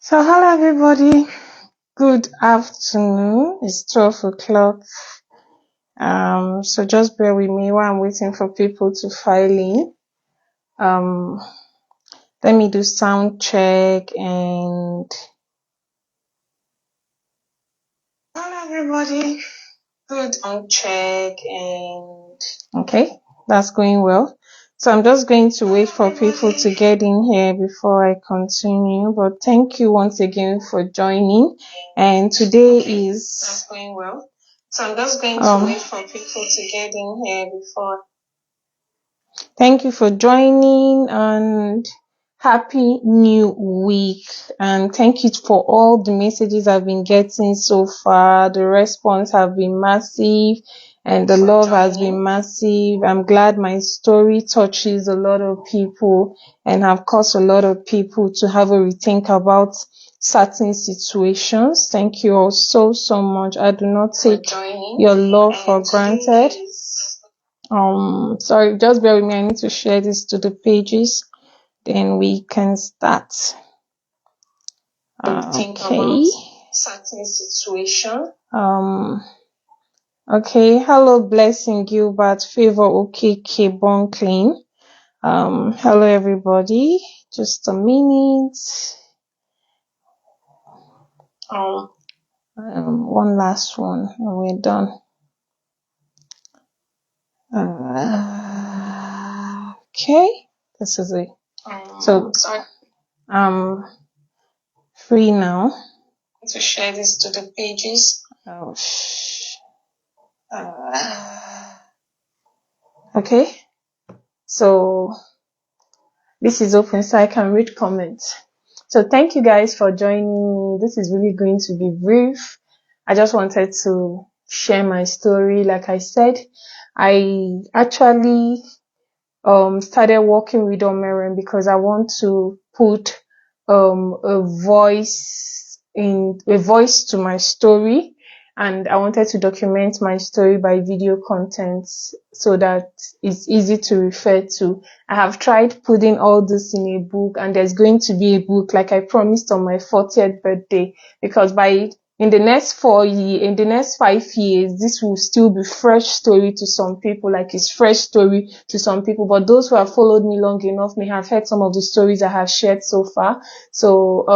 So hello everybody, good afternoon. It's 12 o'clock. So just bear with me while I'm waiting for people to file in. Let me do sound check and hello everybody, good on check and okay, that's going well. So I'm just going to wait for people to get in here before I continue. But thank you once again for joining. And today is that's going well. So I'm just going to wait for people to get in here before. Thank you for joining and happy new week. And thank you for all the messages I've been getting so far. The response have been massive and the love has been massive. I'm glad my story touches a lot of people and have caused a lot of people to have a rethink about certain situations. Thank you all so much. I do not take your love for granted. Sorry, just bear with me. I need to share this to the pages. Then we can start. Think about certain situation. Okay. Hello, Blessing Gilbert, Favor, okay, Born Clean. Hello, everybody. Just a minute. One last one, and we're done. Okay. This is it. So, free now to share this to the pages. Okay, so this is open so I can read comments. So thank you guys for joining me. This is really going to be brief. I just wanted to share my story. Like I said, I actually started working with Omeren because I want to put a voice to my story, and I wanted to document my story by video content so that it's easy to refer to. I have tried putting all this in a book, and there's going to be a book like I promised on my 40th birthday, because in the next 5 years, this will still be fresh story to some people, like it's fresh story to some people. But those who have followed me long enough may have heard some of the stories I have shared so far. So,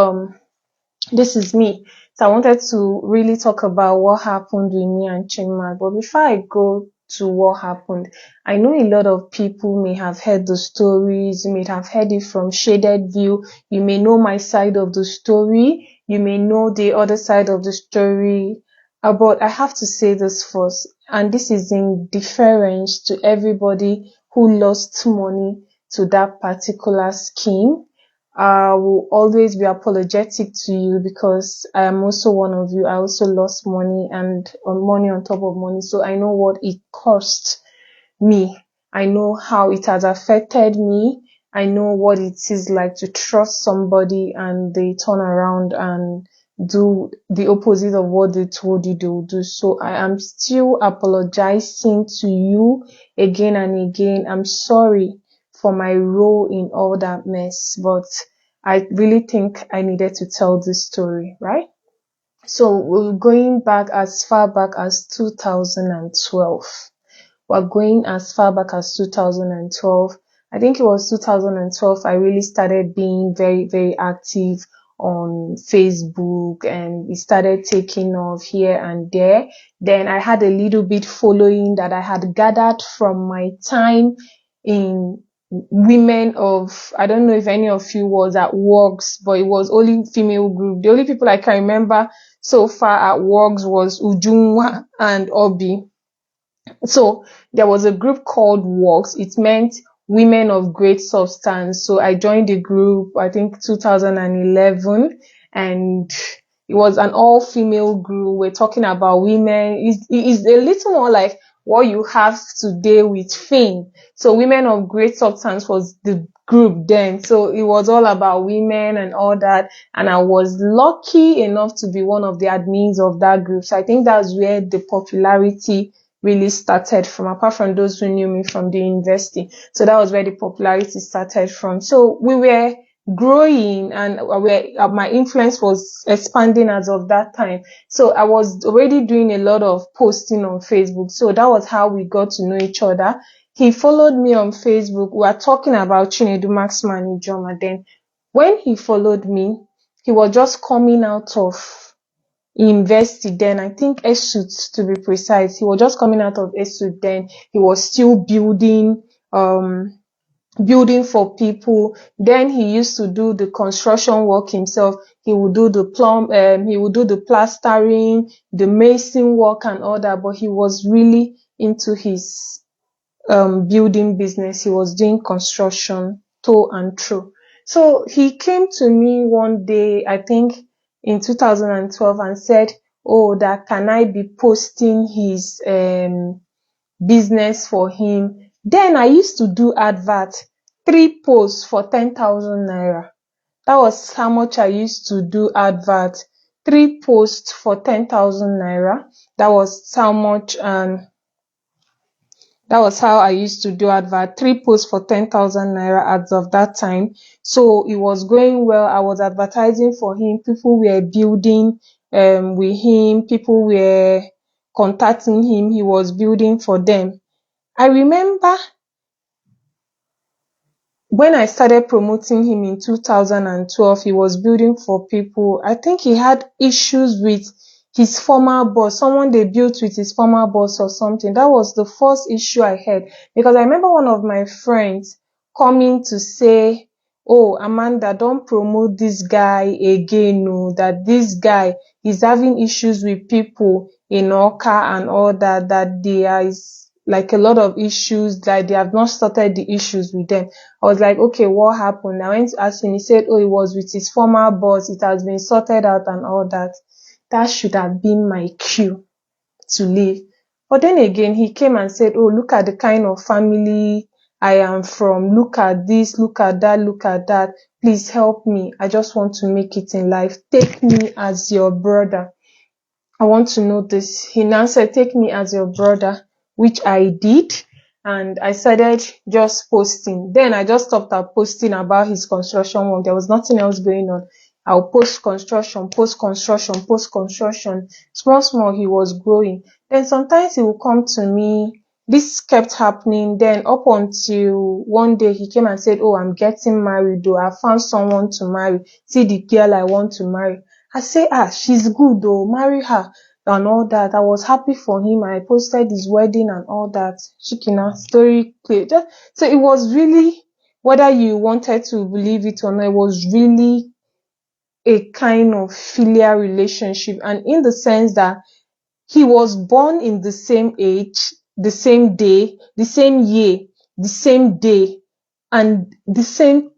this is me. So I wanted to really talk about what happened with me and Chinmark. But before I go to what happened, I know a lot of people may have heard the stories. You may have heard it from Shaded View. You may know my side of the story. You may know the other side of the story. But I have to say this first, and this is in deference to everybody who lost money to that particular scheme. I will always be apologetic to you because I am also one of you. I also lost money and money on top of money. So I know what it cost me. I know how it has affected me. I know what it is like to trust somebody and they turn around and do the opposite of what they told you they will do. So I am still apologizing to you again and again. I'm sorry for my role in all that mess, but I really think I needed to tell this story, right? So we're going back as far back as 2012. We're going as far back as 2012. I think it was 2012 I really started being very, very active on Facebook, and it started taking off here and there. Then I had a little bit following that I had gathered from my time in women of, I don't know if any of you was at Works, but it was only female group. The only people I can remember so far at Works was Ujunwa and Obi. So there was a group called Works. It meant Women of Great Substance. So I joined the group, I think 2011, and it was an all-female group. We're talking about women. It's a little more like what you have today with Fame. So Women of Great Substance was the group then. So it was all about women and all that. And I was lucky enough to be one of the admins of that group. So I think that's where the popularity really started from, apart from those who knew me from the university. So that was where the popularity started from. So we were growing, and my influence was expanding as of that time. So I was already doing a lot of posting on Facebook. So that was how we got to know each other. He followed me on Facebook. We were talking about Chinedu Maxman in Joma. Then when he followed me, he was just coming out of university then, I think ESUT to be precise. He was just coming out of ESUT then. He was still building for people. Then he used to do the construction work himself. He would do the he would do the plastering, the mason work and all that, but he was really into his building business. He was doing construction to and through. So he came to me one day, I think in 2012, and said, oh, that can I be posting his business for him. Then I used to do advert, 3 posts for 10,000 naira. That was how much I used to do advert, 3 posts for 10,000 naira. That was how much, that was how I used to do advert, 3 posts for 10,000 naira as of that time. So it was going well. I was advertising for him. People were building with him. People were contacting him. He was building for them. I remember when I started promoting him in 2012, he was building for people. I think he had issues with his former boss, someone they built with his former boss or something. That was the first issue I had, because I remember one of my friends coming to say, oh, Amanda, don't promote this guy again. No, that this guy is having issues with people in Oka and all that, that there is like a lot of issues, that they have not started the issues with them. I was like, okay, what happened? I went to ask him. He said, oh, it was with his former boss. It has been sorted out and all that. That should have been my cue to leave. But then again, he came and said, oh, look at the kind of family I am from. Look at this, look at that, look at that. Please help me. I just want to make it in life. Take me as your brother. I want to know this. He now said, take me as your brother, which I did. And I started just posting. Then I just stopped at posting about his construction work. There was nothing else going on. I'll post construction, post construction, post construction. Small, he was growing. Then sometimes he would come to me. This kept happening. Then up until one day he came and said, oh, I'm getting married though. I found someone to marry. See the girl I want to marry. I say, she's good though, marry her and all that. I was happy for him. I posted his wedding and all that. Shikina story clear. So it was really, whether you wanted to believe it or not, it was really a kind of filial relationship. And in the sense that he was born in the same age, the same day, the same year, the same day, and the same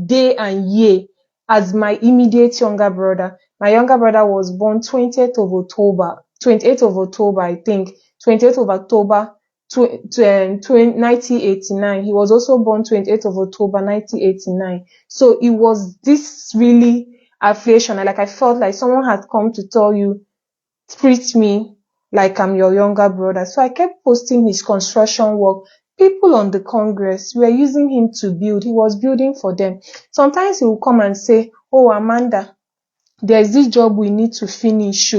day and year as my immediate younger brother. My younger brother was born 28th of October, I think, 28th of October, 1989. He was also born 28th of October, 1989. So it was this really affiliation. Like I felt like someone had come to tell you, treat me like I'm your younger brother. So I kept posting his construction work. People on the Congress were using him to build. He was building for them. Sometimes he will come and say, oh, Amanda, there's this job we need to finish,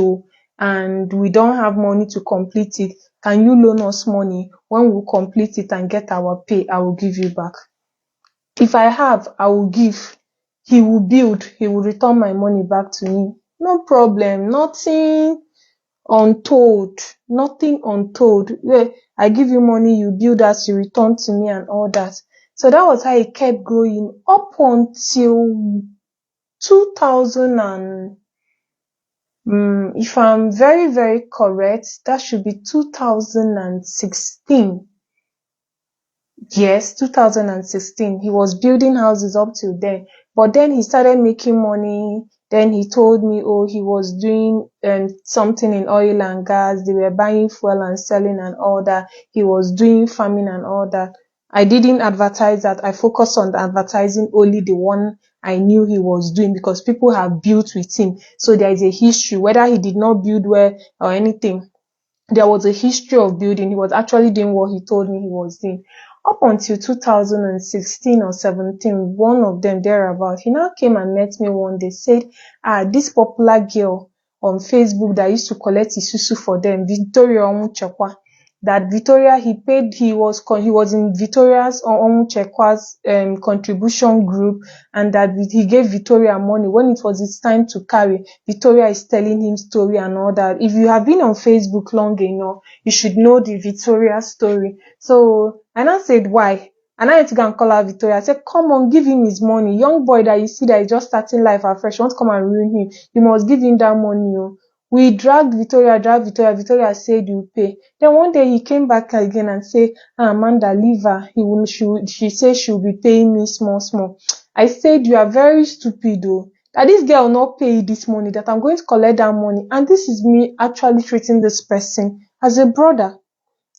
and we don't have money to complete it. Can you loan us money? When we complete it and get our pay, I will give you back. If I have, I will give. He will build. He will return my money back to me. No problem. Nothing untold. Yeah, I give you money, you build as you return to me and all that. So that was how it kept growing up until 2000 and if I'm very, very correct, that should be 2016. Yes, 2016. He was building houses up till then. But then he started making money. Then he told me, oh, he was doing something in oil and gas. They were buying fuel and selling and all that. He was doing farming and all that. I didn't advertise that. I focused on advertising only the one I knew he was doing, because people have built with him. So there is a history, whether he did not build well or anything. There was a history of building. He was actually doing what he told me he was doing. Up until 2016 or 17, one of them thereabout, he now came and met me one day, said, this popular girl on Facebook that used to collect isusu for them, Victoria Onwuchekwa, that Victoria, he was in Victoria's Onwuchekwa's contribution group, and that he gave Victoria money when it was its time to carry. Victoria is telling him story and all that. If you have been on Facebook long enough, you should know the Victoria story. So, and I said, why? And I had to go and call her Victoria. I said, come on, give him his money. Young boy that you see that is just starting life afresh, you want to come and ruin him. You must give him that money. Oh. We dragged Victoria. Victoria said you pay. Then one day he came back again and said, Amanda, leave her. She said she'll be paying me small. I said, you are very stupid though. That this girl will not pay this money, that I'm going to collect that money. And this is me actually treating this person as a brother.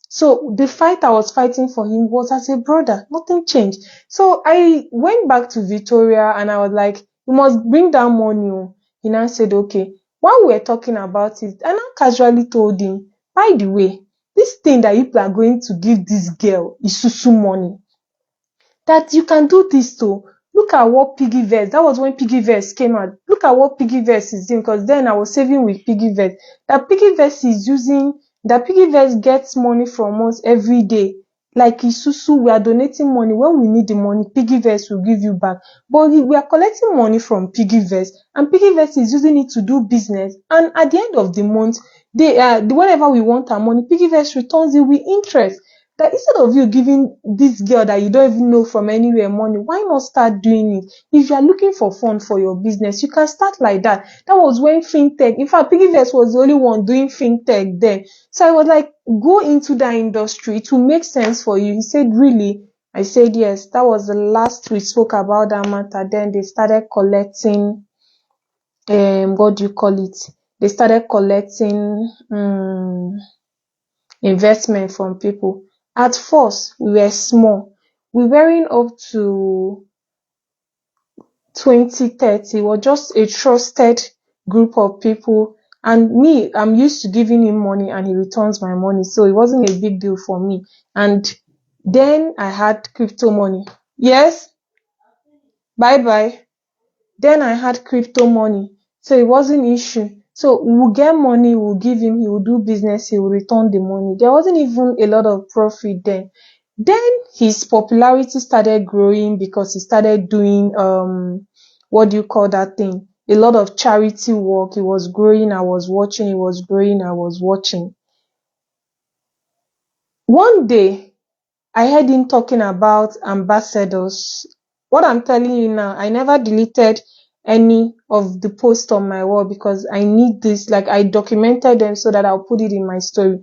So the fight I was fighting for him was as a brother. Nothing changed. So I went back to Victoria and I was like, you must bring that money. He now said, okay. While we were talking about it, I now casually told him, by the way, this thing that you are going to give this girl is susu money. That you can do this too. Look at what Piggyverse, that was when Piggyverse came out. Look at what Piggyverse is doing, because then I was saving with Piggyverse. That Piggyverse gets money from us every day. Like Isusu, we are donating money. When we need the money, Piggyverse will give you back. But we are collecting money from Piggyverse, and Piggyverse is using it to do business. And at the end of the month, whenever we want our money, Piggyverse returns it with interest. That instead of you giving this girl that you don't even know from anywhere money, why not start doing it? If you are looking for fund for your business, you can start like that. That was when fintech, in fact, Piggyverse was the only one doing fintech then. So I was like, go into that industry. It will make sense for you. He said, really? I said, yes. That was the last we spoke about that matter. Then they started collecting, what do you call it? They started collecting, investment from people. At first, we were small. We weren't up to 20, 30. We're just a trusted group of people. And me, I'm used to giving him money and he returns my money. So it wasn't a big deal for me. And then I had crypto money. Yes? Bye. Then I had crypto money. So it wasn't an issue. So we'll get money, we'll give him, he will do business, he will return the money. There wasn't even a lot of profit then. Then his popularity started growing because he started doing, what do you call that thing? A lot of charity work. He was growing, I was watching, he was growing, I was watching. One day, I heard him talking about ambassadors. What I'm telling you now, I never deleted any of the posts on my wall because I need this. Like, I documented them so that I'll put it in my story.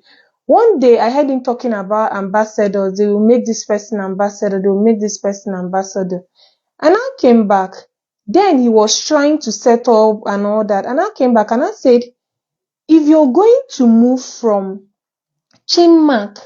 One day, I heard him talking about ambassadors. They will make this person ambassador. They will make this person ambassador. And I came back. Then he was trying to set up and all that. And I came back and I said, if you're going to move from Chinmark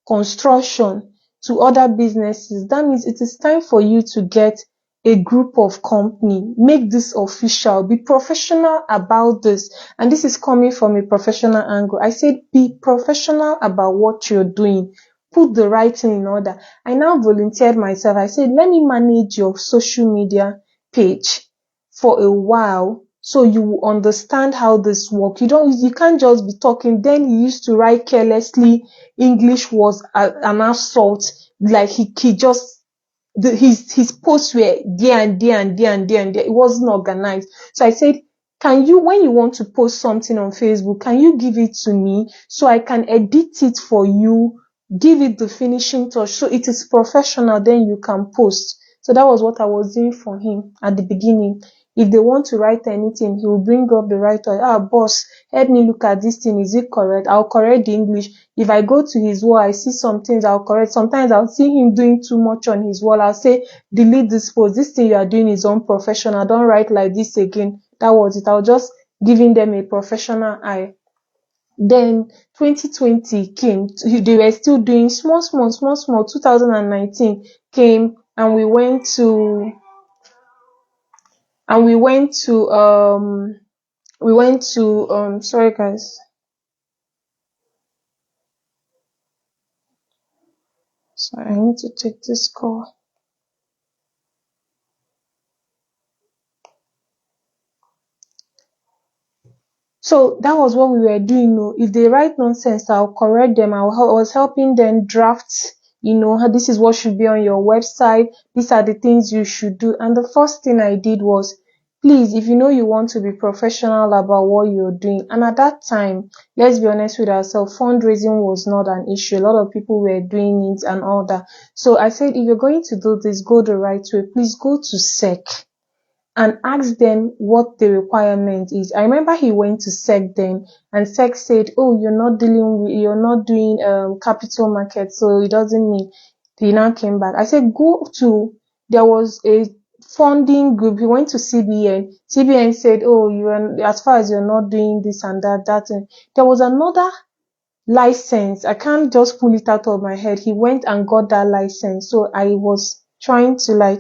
construction to other businesses, that means it is time for you to get a group of company, make this official, be professional about this. And this is coming from a professional angle. I said, be professional about what you're doing. Put the right thing in order. I now volunteered myself. I said, let me manage your social media page for a while so you will understand how this works. You can't just be talking. Then he used to write carelessly. English was an assault. Like he just, his posts were there and there and there and there and there. It wasn't organized. So I said, when you want to post something on Facebook, can you give it to me so I can edit it for you, give it the finishing touch so it is professional, then you can post. So that was what I was doing for him at the beginning. If they want to write anything, he will bring up the writer. Boss, help me look at this thing. Is it correct? I'll correct the English. If I go to his wall, I see some things, I'll correct. Sometimes I'll see him doing too much on his wall. I'll say, delete this post. This thing you are doing is unprofessional. Don't write like this again. That was it. I was just giving them a professional eye. Then 2020 came. They were still doing small. 2019 came and we went to sorry guys. So I need to take this call. So that was what we were doing. If they write nonsense, I'll correct them. I was helping them draft, how this is what should be on your website. These are the things you should do. And the first thing I did was, please, if you know you want to be professional about what you're doing. And at that time, let's be honest with ourselves, fundraising was not an issue. A lot of people were doing it and all that. So I said, if you're going to do this, go the right way. Please go to SEC and ask them what the requirement is. I remember he went to SEC then, and SEC said, oh, you're not doing capital market, so it doesn't mean. He now came back. I said, there was a funding group. He went to CBN. CBN said, oh, as far as you're not doing this and that. There was another license. I can't just pull it out of my head. He went and got that license. So I was trying to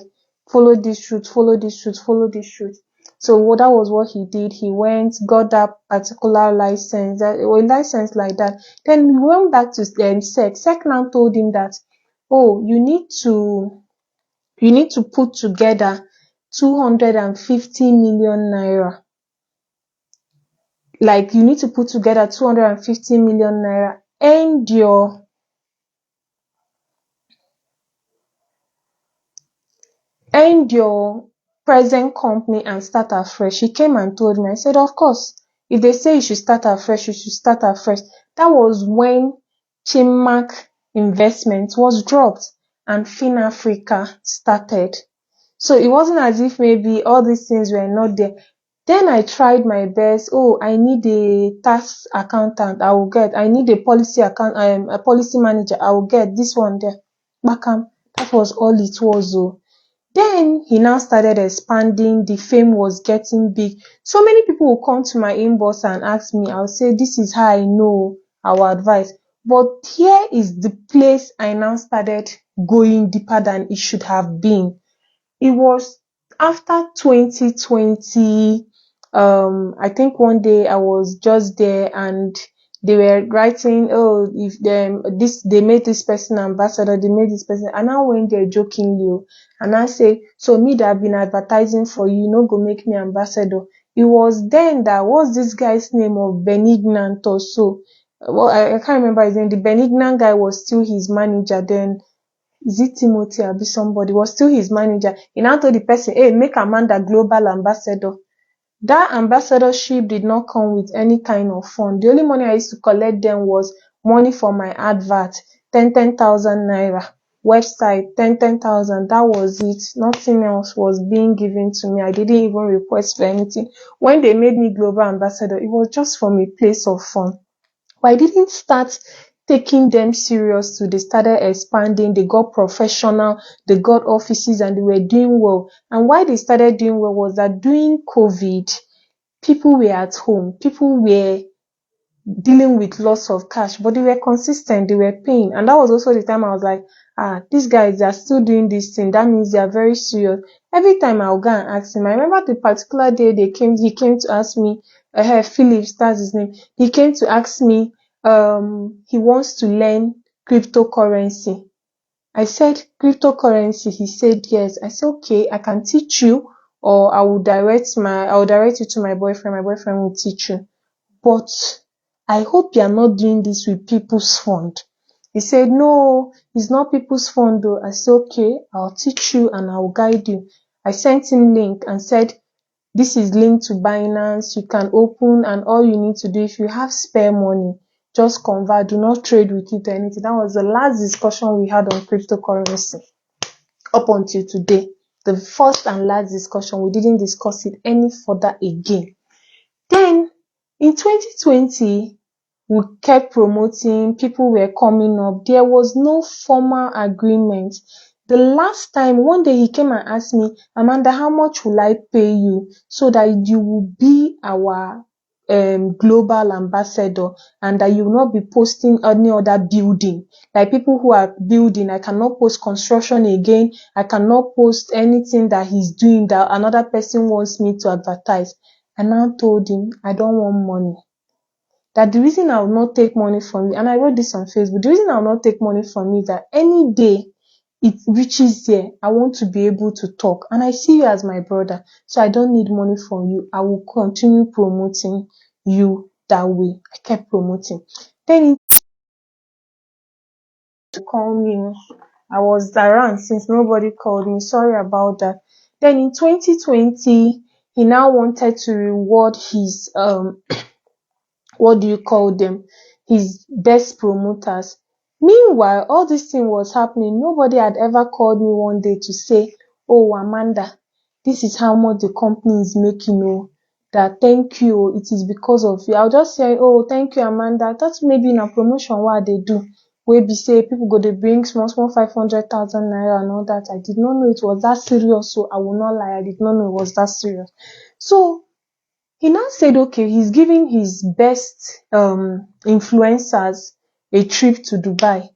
follow this route, follow this route, follow this route. So that was what he did. He went, got that particular license, a license like that. Then we went back to SEC. SEC now told him that, oh, you need to put together 250 million naira. You need to put together 250 million naira and your present company and start afresh. He came and told me. I said, of course, if they say you should start afresh, you should start afresh. That was when Chinmark investment was dropped and FinAfrica started. So it wasn't as if maybe all these things were not there. Then I tried my best. Oh, I need a tax accountant. I will get. I need a policy manager. I will get this one there. Bakam. That was all it was. Then he now started expanding. The fame was getting big. So many people will come to my inbox and ask me. I'll say, this is how I know our advice. But here is the place I now started going deeper than it should have been. It was after 2020. I think one day I was just there and they were writing, oh, if they made this person ambassador, they made this person, and I went there jokingly, and I say, so me that have been advertising for you, go make me ambassador. It was then that, what's this guy's name of Benignant or so? Well, I can't remember his name. The Benignant guy was still his manager then. Is it Timothy or somebody? Was still his manager. He now told the person, hey, make Amanda global ambassador. That ambassadorship did not come with any kind of fund. The only money I used to collect then was money for my advert, 10,000 naira. Website, 10,000. That was it. Nothing else was being given to me. I didn't even request for anything. When they made me global ambassador, it was just from a place of fun. But I didn't start taking them serious too. They started expanding. They got professional. They got offices and they were doing well. And why they started doing well was that during COVID, people were at home. People were dealing with loss of cash, but they were consistent. They were paying. And that was also the time I was like, these guys are still doing this thing. That means they are very serious. Every time I'll go and ask him. I remember the particular day he came to ask me, Phillips, that's his name. He came to ask me, he wants to learn cryptocurrency. I said, cryptocurrency? He said, yes. I said, okay, I can teach you, or I will direct you to my boyfriend. My boyfriend will teach you. But I hope you are not doing this with people's fund. He said, no, it's not people's fund though. I said, okay, I'll teach you and I'll guide you. I sent him link and said, this is linked to Binance. You can open, and all you need to do, if you have spare money, just convert. Do not trade with it or anything. That was the last discussion we had on cryptocurrency up until today. The first and last discussion. We didn't discuss it any further again. Then in 2020, we kept promoting. People were coming up. There was no formal agreement. The last time, one day he came and asked me, Amanda, how much will I pay you so that you will be our global ambassador and that you will not be posting any other building? Like people who are building, I cannot post construction again. I cannot post anything that he's doing that another person wants me to advertise. And I told him, I don't want money. that the reason I will not take money from you, and I wrote this on Facebook, the reason I will not take money from you is that any day it reaches there, I want to be able to talk. And I see you as my brother, so I don't need money from you. I will continue promoting you that way. I kept promoting. Then he called me. I was around since nobody called me. Sorry about that. Then in 2020, he now wanted to reward his what do you call them, his best promoters. Meanwhile, all this thing was happening. Nobody had ever called me one day to say, oh, Amanda, this is how much the company is making. Oh, that thank you. It is because of you. I'll just say, oh, thank you, Amanda. That's maybe in a promotion what they do. Where be say people go to bring small 500,000 naira and all that. I did not know it was that serious. So I will not lie. I did not know it was that serious. So he now said, okay, he's giving his best influencers a trip to Dubai.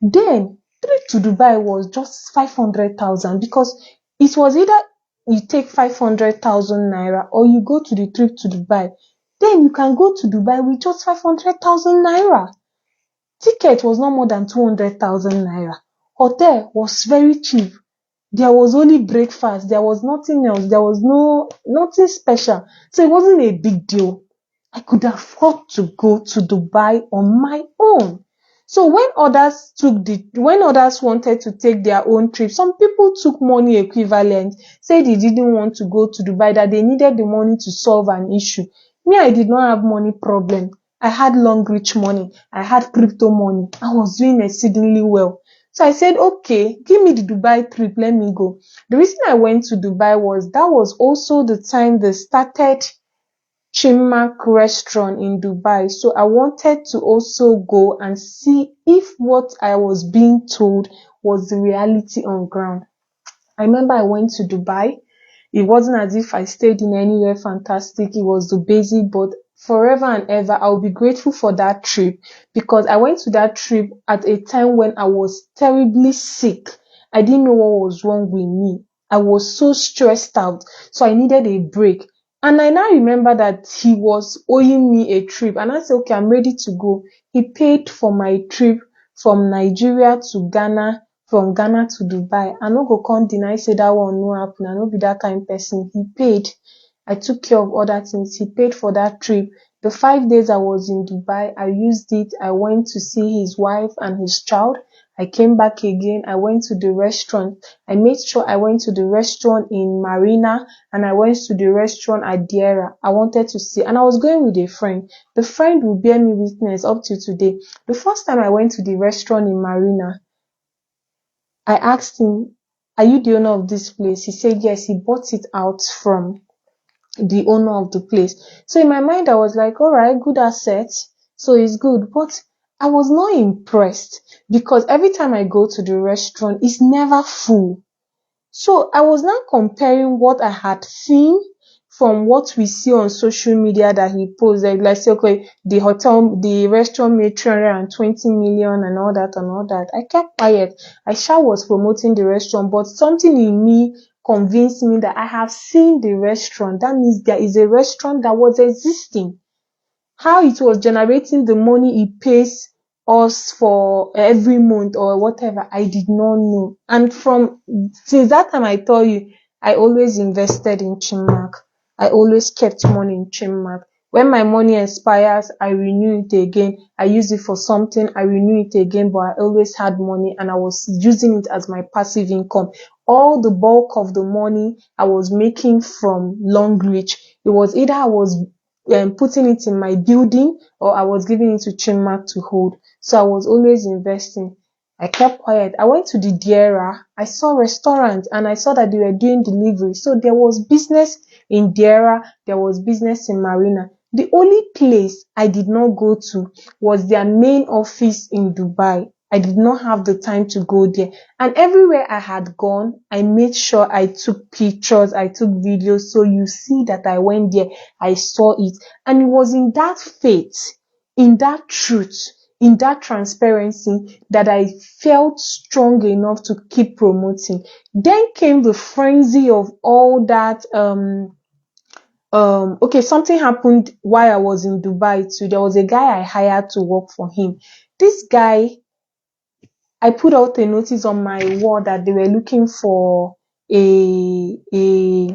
Then, trip to Dubai was just 500,000 because it was either you take 500,000 naira or you go to the trip to Dubai. Then you can go to Dubai with just 500,000 naira. Ticket was not more than 200,000 naira. Hotel was very cheap. There was only breakfast. There was nothing else. There was nothing special. So it wasn't a big deal. I could afford to go to Dubai on my own. So when others wanted to take their own trip, some people took money equivalent, said they didn't want to go to Dubai, that they needed the money to solve an issue. Me, I did not have money problem. I had long reach money. I had crypto money. I was doing exceedingly well. So I said, okay, give me the Dubai trip. Let me go. The reason I went to Dubai was that was also the time they started Chinmark restaurant in Dubai. So I wanted to also go and see if what I was being told was the reality on ground. I remember I went to Dubai. It wasn't as if I stayed in anywhere fantastic. It was the basic, but forever and ever, I'll be grateful for that trip because I went to that trip at a time when I was terribly sick. I didn't know what was wrong with me. I was so stressed out. So I needed a break. And I now remember that he was owing me a trip. And I said, okay, I'm ready to go. He paid for my trip from Nigeria to Ghana, from Ghana to Dubai. I no go come deny say that one no happen. I no be that kind of person. He paid. I took care of other things. He paid for that trip. The 5 days I was in Dubai, I used it. I went to see his wife and his child. I came back again. I went to the restaurant. I made sure I went to the restaurant in Marina and I went to the restaurant at Diera. I wanted to see, and I was going with a friend. The friend will bear me witness up to today. The first time I went to the restaurant in Marina, I asked him, are you the owner of this place? He said, yes, he bought it out from the owner of the place. So in my mind, I was like, all right, good asset. So it's good. But I was not impressed because every time I go to the restaurant, it's never full. So I was now comparing what I had seen from what we see on social media that he posted. Like, say, okay, the restaurant made 320 million and all that and all that. I kept quiet. I sure was promoting the restaurant, but something in me convinced me that I have seen the restaurant. That means there is a restaurant that was existing. How it was generating the money it pays us for every month or whatever, I did not know. And since that time, I told you, I always invested in Chinmark. I always kept money in Chinmark. When my money expires, I renew it again. I use it for something, I renew it again, but I always had money and I was using it as my passive income. All the bulk of the money I was making from Long Reach, it was either I was putting it in my building or I was giving it to Chinmark to hold. So I was always investing. I kept quiet. I went to the Diera. I saw restaurants and I saw that they were doing delivery. So there was business in Diera. There was business in Marina. The only place I did not go to was their main office in Dubai. I did not have the time to go there. And everywhere I had gone, I made sure I took pictures, I took videos. So you see that I went there, I saw it. And it was in that faith, in that truth, in that transparency that I felt strong enough to keep promoting. Then came the frenzy of all that, okay, something happened while I was in Dubai too. There was a guy I hired to work for him. This guy, I put out a notice on my wall that they were looking for a a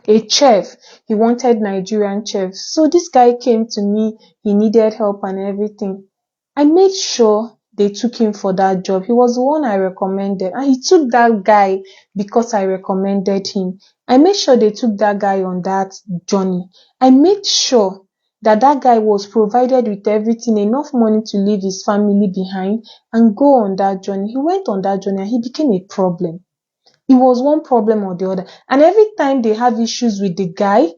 a chef. He wanted Nigerian chefs. So this guy came to me. He needed help and everything. I made sure they took him for that job. He was the one I recommended. And he took that guy because I recommended him. I made sure they took that guy on that journey. I made sure that that guy was provided with everything, enough money to leave his family behind and go on that journey. He went on that journey and he became a problem. It was one problem or the other. And every time they have issues with the guy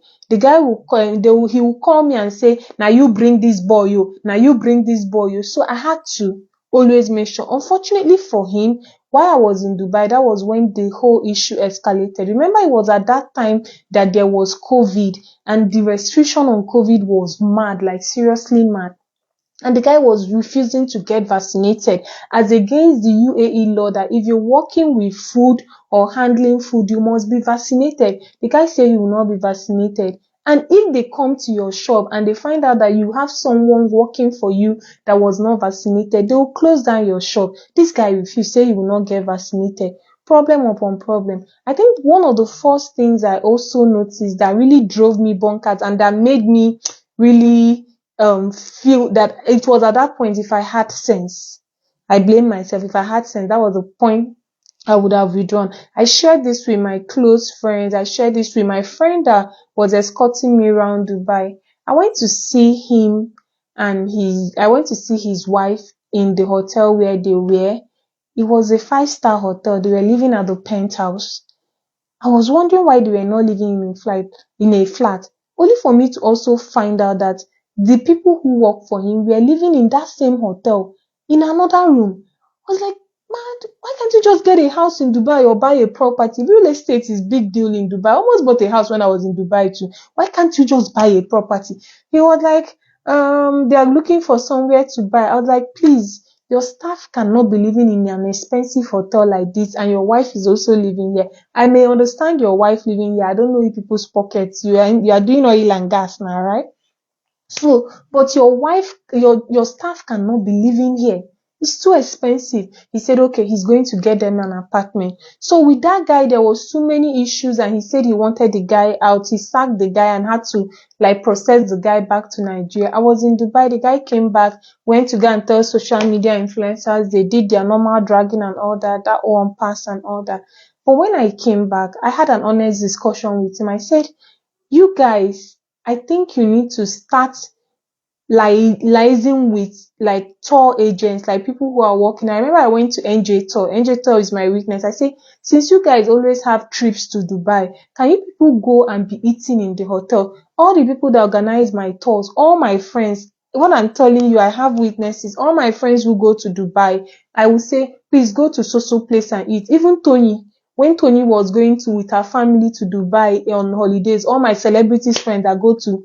will call, he will call me and say, now you bring this boy, you, now you bring this boy, you. So I had to always make sure. Unfortunately for him, while I was in Dubai, that was when the whole issue escalated. Remember, it was at that time that there was COVID and the restriction on COVID was mad, like seriously mad. And the guy was refusing to get vaccinated as against the UAE law that if you're working with food or handling food, you must be vaccinated. The guy said he will not be vaccinated. And if they come to your shop and they find out that you have someone working for you that was not vaccinated, they will close down your shop. This guy refused, say he will not get vaccinated. Problem upon problem. I think one of the first things I also noticed that really drove me bonkers and that made me really feel that it was at that point, if I had sense, I blame myself. If I had sense, that was the point I would have withdrawn. I shared this with my close friends. I shared this with my friend that was escorting me around Dubai. I went to see him and I went to see his wife in the hotel where they were. It was a 5-star hotel. They were living at the penthouse. I was wondering why they were not living in a flat, only for me to also find out that the people who work for him were living in that same hotel in another room. I was like, man, why can't you just get a house in Dubai or buy a property? Real estate is big deal in Dubai. I almost bought a house when I was in Dubai too. Why can't you just buy a property? He was like, they are looking for somewhere to buy. I was like, please, your staff cannot be living in an expensive hotel like this and your wife is also living here. I may understand your wife living here. I don't know in people's pockets. You are doing oil and gas now, right? So, but your wife, your staff cannot be living here. It's too expensive. He said, okay, he's going to get them an apartment. So with that guy, there was so many issues and he said he wanted the guy out. He sacked the guy and had to like process the guy back to Nigeria. I was in Dubai. The guy came back, went to go and tell social media influencers. They did their normal dragging and all that one pass and all that. But when I came back, I had an honest discussion with him. I said, you guys, I think you need to start liaising with like tour agents, like people who are working. I remember I went to NJ Tour. NJ Tour is my weakness. I say, since you guys always have trips to Dubai, can you people go and be eating in the hotel? All the people that organize my tours, all my friends, what I'm telling you, I have witnesses. All my friends who go to Dubai, I will say, please go to so place and eat. Even Tony, when Tony was going to with her family to Dubai on holidays, all my celebrities friends that go to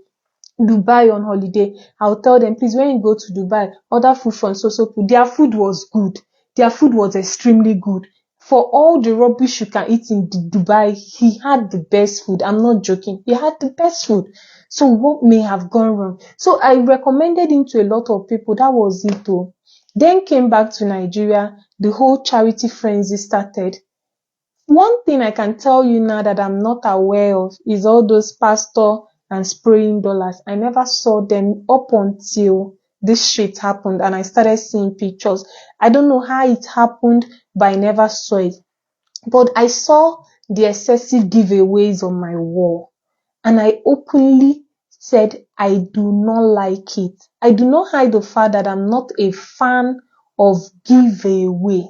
Dubai on holiday, I'll tell them, please, when you go to Dubai, order food from food. Their food was good. Their food was extremely good. For all the rubbish you can eat in Dubai, he had the best food. I'm not joking. He had the best food. So what may have gone wrong? So I recommended him to a lot of people. That was it though. Then came back to Nigeria. The whole charity frenzy started. One thing I can tell you now that I'm not aware of is all those pastor and spraying dollars. I never saw them up until this shit happened and I started seeing pictures. I don't know how it happened, but I never saw it. But I saw the excessive giveaways on my wall and I openly said I do not like it. I do not hide the fact that I'm not a fan of giveaway.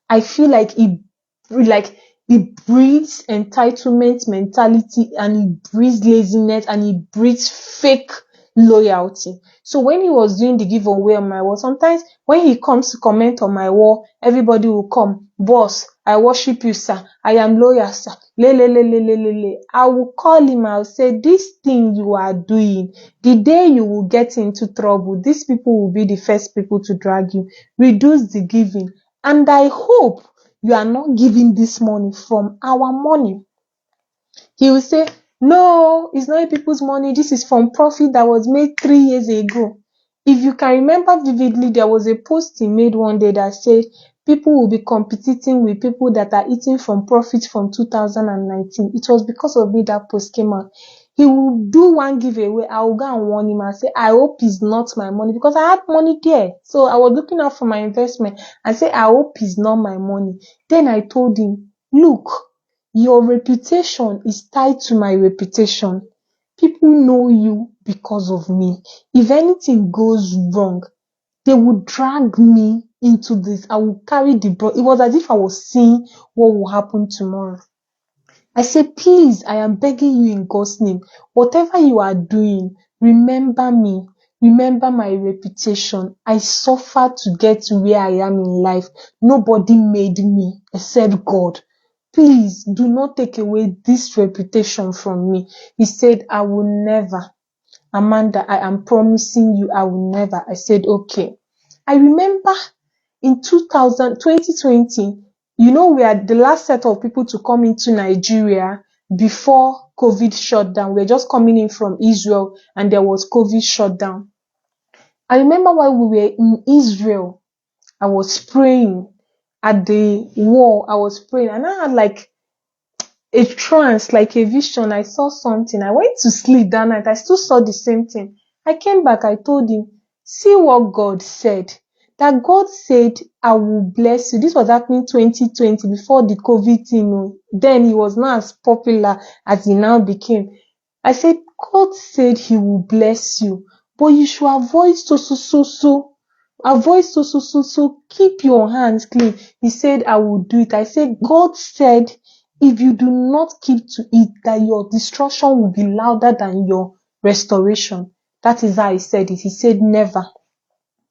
I feel it breeds entitlement mentality and it breeds laziness and it breeds fake loyalty. So when he was doing the giveaway on my wall, sometimes when he comes to comment on my wall, everybody will come, boss, I worship you, sir. I am loyal, sir. Le. I will call him. I'll say, this thing you are doing, the day you will get into trouble, these people will be the first people to drag you. Reduce the giving. And I hope you are not giving this money from our money. He will say, No, it's not people's money. This is from profit that was made 3 years ago. If you can remember vividly, there was a post he made one day that said people will be competing with people that are eating from profit from 2019. It was because of me that post came out. He will do one giveaway. I will go and warn him and say, I hope it's not my money, because I had money there. So I was looking out for my investment and say, I hope it's not my money. Then I told him, look, your reputation is tied to my reputation. People know you because of me. If anything goes wrong, they would drag me into this. I will carry the brunt. It was as if I was seeing what will happen tomorrow. I said, please, I am begging you in God's name, whatever you are doing, remember me. Remember my reputation. I suffered to get to where I am in life. Nobody made me except God. Please do not take away this reputation from me. He said, I will never. Amanda, I am promising you, I will never. I said, okay. I remember in 2020, you know, we are the last set of people to come into Nigeria before COVID shut down. We're just coming in from Israel and there was COVID shut down. I remember while we were in Israel, I was praying at the wall. I was praying and I had like a trance, like a vision. I saw something. I went to sleep that night. I still saw the same thing. I came back. I told him, see what God said. That God said, I will bless you. This was happening 2020 before the COVID thing. Then he was not as popular as he now became. I said, God said he will bless you, but you should avoid so. Avoid so. Keep your hands clean. He said, I will do it. I said, God said, if you do not keep to it, that your destruction will be louder than your restoration. That is how he said it. He said, never.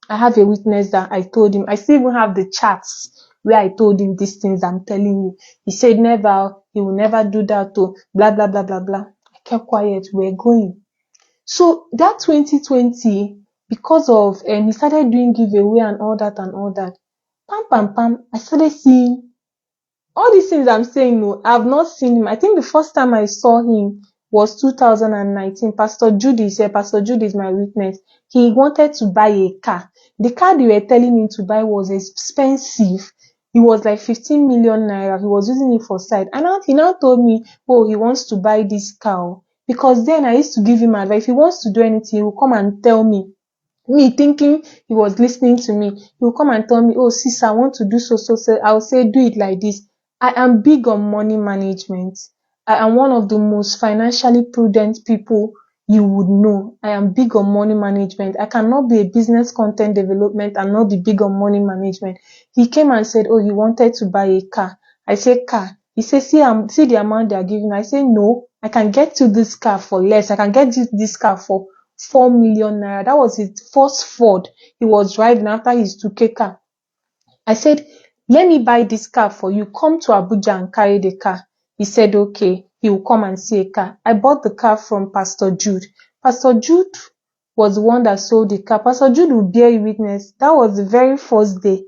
I have a witness that I told him. I still even have the chats where I told him these things I'm telling you. He said, never. He will never do that. To blah, blah, blah, blah, blah. I kept quiet. We're going. So that 2020, because of, he started doing giveaway and all that. Pam. I started seeing all these things I'm saying. No, I've not seen him. I think the first time I saw him was 2019. Pastor Judy said, Pastor Judy is my witness. He wanted to buy a car. The car they were telling him to buy was expensive. It was like 15 million naira. He was using it for side. And he now told me, oh, he wants to buy this car. Because then I used to give him advice. If he wants to do anything, he will come and tell me. Me thinking he was listening to me. He will come and tell me, oh, sis, I want to do so. I'll say, do it like this. I am big on money management. I am one of the most financially prudent people you would know. I am big on money management. I cannot be a business content development and not be big on money management. He came and said, oh, he wanted to buy a car. I said, car. He said, see the amount they are giving. I said, no, I can get you this car for less. I can get you this car for 4 million naira. That was his first Ford he was driving after his 2K car. I said, let me buy this car for you. Come to Abuja and carry the car. He said, okay, he will come and see a car. I bought the car from Pastor Jude. Pastor Jude was the one that sold the car. Pastor Jude will bear you witness. That was the very first day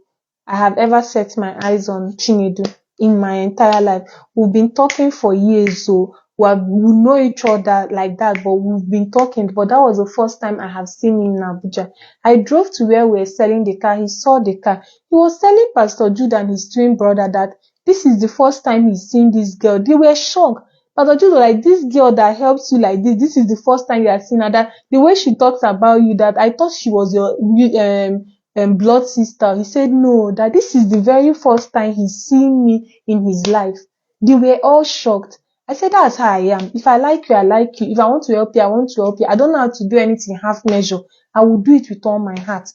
I have ever set my eyes on Chinedu in my entire life. We've been talking for years, so we know each other like that, but we've been talking. But that was the first time I have seen him in Abuja. I drove to where we were selling the car. He saw the car. He was telling Pastor Jude and his twin brother that this is the first time he's seen this girl. They were shocked. Pastor Jude was like, this girl that helps you like this is the first time you have seen her. That the way she talks about you, that I thought she was your blood sister. He said, no, that this is the very first time he's seen me in his life. They were all shocked. I said, that's how I am. If I like you, I like you. If I want to help you, I want to help you. I don't know how to do anything half measure. I will do it with all my heart.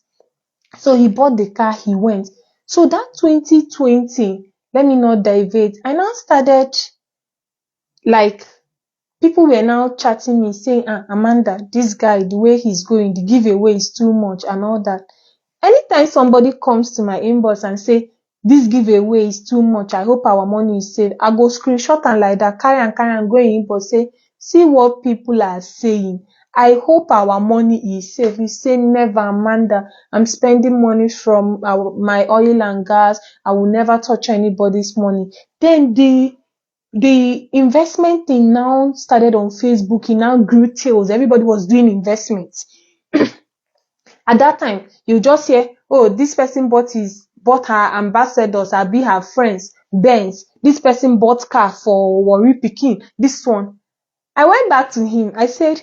So he bought the car, he went. So that 2020, let me not divert. I now started, like, people were now chatting me saying, Amanda, this guy, the way he's going, the giveaway is too much and all that. Anytime somebody comes to my inbox and say, this giveaway is too much, I hope our money is safe, I go screenshot and like that, carry and go in inbox, say, see what people are saying. I hope our money is safe. You say, never, Amanda. I'm spending money from my oil and gas. I will never touch anybody's money. Then the the investment thing now started on Facebook. It now grew tails. Everybody was doing investments. At that time, you just hear, oh, this person bought her ambassadors, her friends, Benz. This person bought car for Warri Pikin. This one. I went back to him. I said,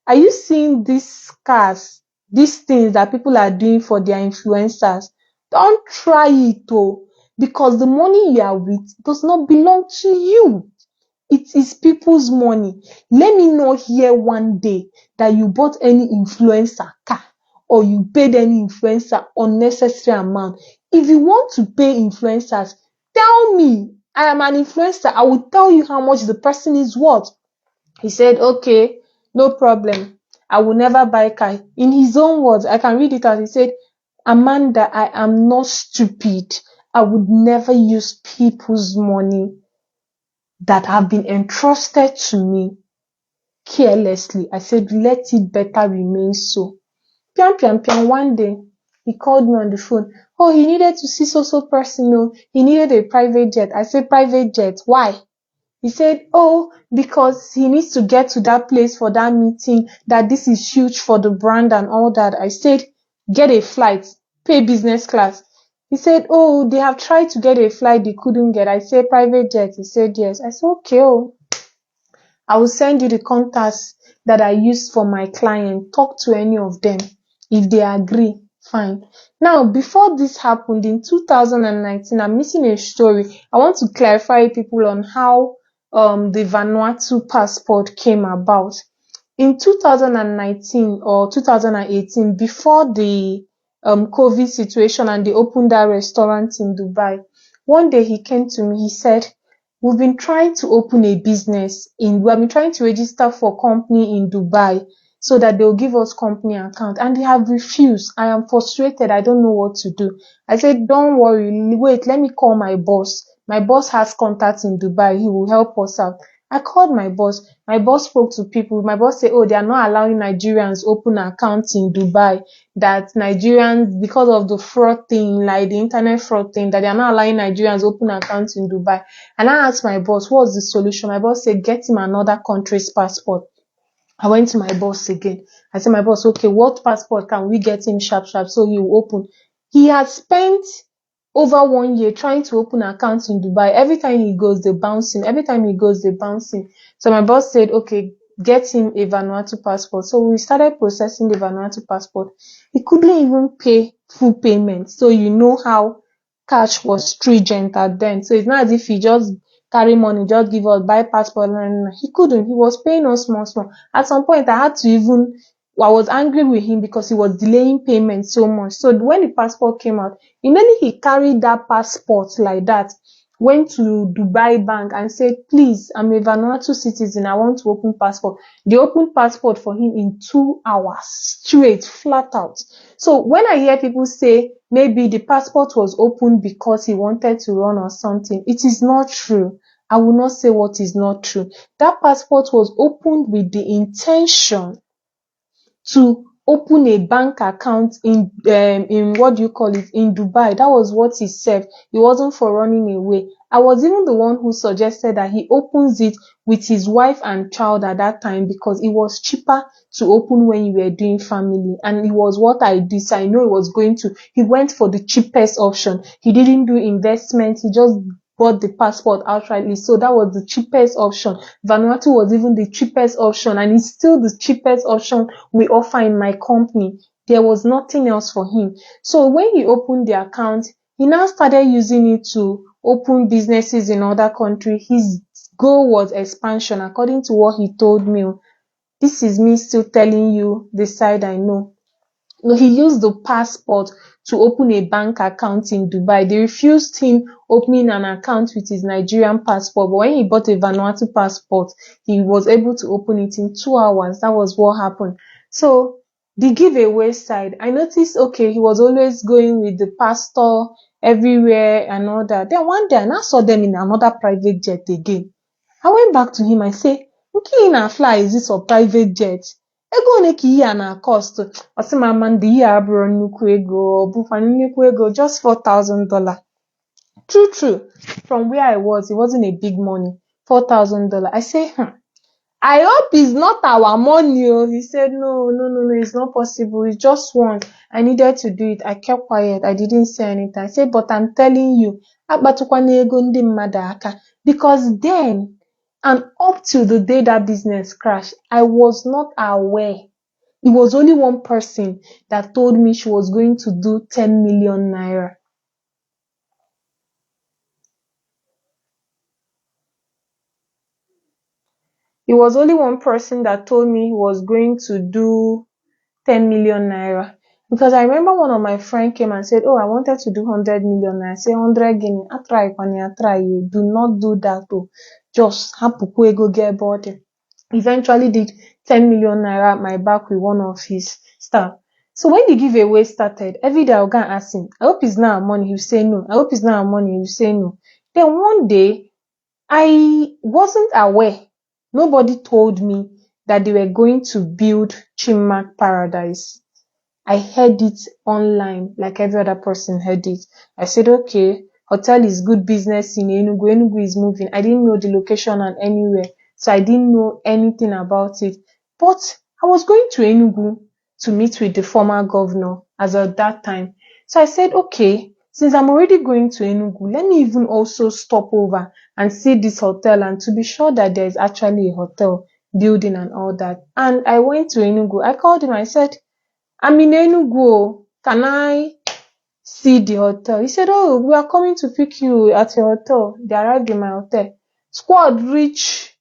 are you seeing these cars, these things that people are doing for their influencers? Don't try it, though, because the money you are with does not belong to you. It is people's money. Let me not hear one day that you bought any influencer car or you paid any influencer unnecessary amount. If you want to pay influencers, tell me. I am an influencer. I will tell you how much the person is worth. He said, okay, no problem. I will never buy car. In his own words, I can read it out. He said, Amanda, I am not stupid. I would never use people's money that have been entrusted to me carelessly. I said, let it better remain so. Pian, pian, pian. One day, he called me on the phone. Oh, he needed to see so personal. He needed a private jet. I said, private jet. Why? He said, oh, because he needs to get to that place for that meeting, that this is huge for the brand and all that. I said, get a flight, pay business class. He said, oh, they have tried to get a flight they couldn't get. I said, private jet. He said, yes. I said, okay, oh, I will send you the contacts that I used for my client. Talk to any of them. If they agree, fine. Now, before this happened in 2019, I'm missing a story. I want to clarify people on how the Vanuatu passport came about. In 2019 or 2018, before the COVID situation and they opened that restaurant in Dubai, one day he came to me, he said, we've been trying to open a business we've been trying to register for company in Dubai so that they'll give us company account and they have refused. I am frustrated. I don't know what to do. I said, don't worry. Wait, let me call my boss. My boss has contacts in Dubai. He will help us out. I called my boss. My boss spoke to people. My boss said, oh, they are not allowing Nigerians open accounts in Dubai. That Nigerians, because of the fraud thing, like the internet fraud thing, that they are not allowing Nigerians open accounts in Dubai. And I asked my boss, what's the solution? My boss said, get him another country's passport. I went to my boss again. I said, my boss, okay, what passport can we get him sharp? So he will open. He has spent over 1 year trying to open accounts in Dubai. Every time he goes, they bounce him. Every time he goes, they bounce him. So my boss said, okay, get him a Vanuatu passport. So we started processing the Vanuatu passport. He couldn't even pay full payment. So you know how cash was stringent at then. So it's not as if he just carry money, just give us, buy passport. And he couldn't. He was paying us small. At some point, I was angry with him because he was delaying payment so much. So when the passport came out, immediately he carried that passport like that, went to Dubai Bank and said, please, I'm a Vanuatu citizen. I want to open passport. They opened passport for him in 2 hours, straight, flat out. So when I hear people say maybe the passport was opened because he wanted to run or something, it is not true. I will not say what is not true. That passport was opened with the intention to open a bank account in what do you call it, in Dubai. That was what he said. It wasn't for running away. I was even the one who suggested that he opens it with his wife and child at that time because it was cheaper to open when you were doing family. And it was what I did. So I know he went for the cheapest option. He didn't do investment. He just bought the passport outrightly. So that was the cheapest option. Vanuatu was even the cheapest option, and it's still the cheapest option we offer in my company. There was nothing else for him. So when he opened the account, he now started using it to open businesses in other countries. His goal was expansion, according to what he told me. This is me still telling you the side I know. He used the passport to open a bank account in Dubai. They refused him opening an account with his Nigerian passport, but when he bought a Vanuatu passport, he was able to open it in 2 hours. That was what happened. So the giveaway side, I noticed, okay, he was always going with the pastor everywhere and all that. Then one day, I saw them in another private jet again. I went back to him and said, okay, in a fly, is this a private jet? Ego one ka ihe a na-cost? Ọ sị m Amanda, ihe a abụrụ nnukwu ego, ọ bụkwa nnukwu ego, just $4,000. True. From where I was, it wasn't a big money. $4,000. I say, I hope it's not our money. He said, no, it's not possible. It's just once. I needed to do it. I kept quiet. I didn't say anything. I said, but I'm telling you, because then, and up to the day that business crashed, I was not aware. It was only one person that told me she was going to do 10 million naira. It was only one person that told me he was going to do 10 million naira. Because I remember one of my friends came and said, oh, I wanted to do 100 million naira. I said, 100 guinea. I try. You do not do that. Just hapuku go get body. Eventually did 10 million naira at my back with one of his staff. So when the giveaway started, every day I would go and ask him, I hope it's not our money. He would say no. I hope it's not our money. He would say no. Then one day, I wasn't aware. Nobody told me that they were going to build Chinmark Paradise. I heard it online like every other person heard it. I said, okay, hotel is good business in Enugu. Enugu is moving. I didn't know the location and anywhere. So I didn't know anything about it. But I was going to Enugu to meet with the former governor as of that time. So I said, okay, since I'm already going to Enugu, let me even also stop over and see this hotel and to be sure that there is actually a hotel building and all that. And I went to Enugu. I called him. I said, I'm in Enugu. Can I see the hotel? He said, oh, we are coming to pick you at your hotel. They arrived in my hotel. Squad reach.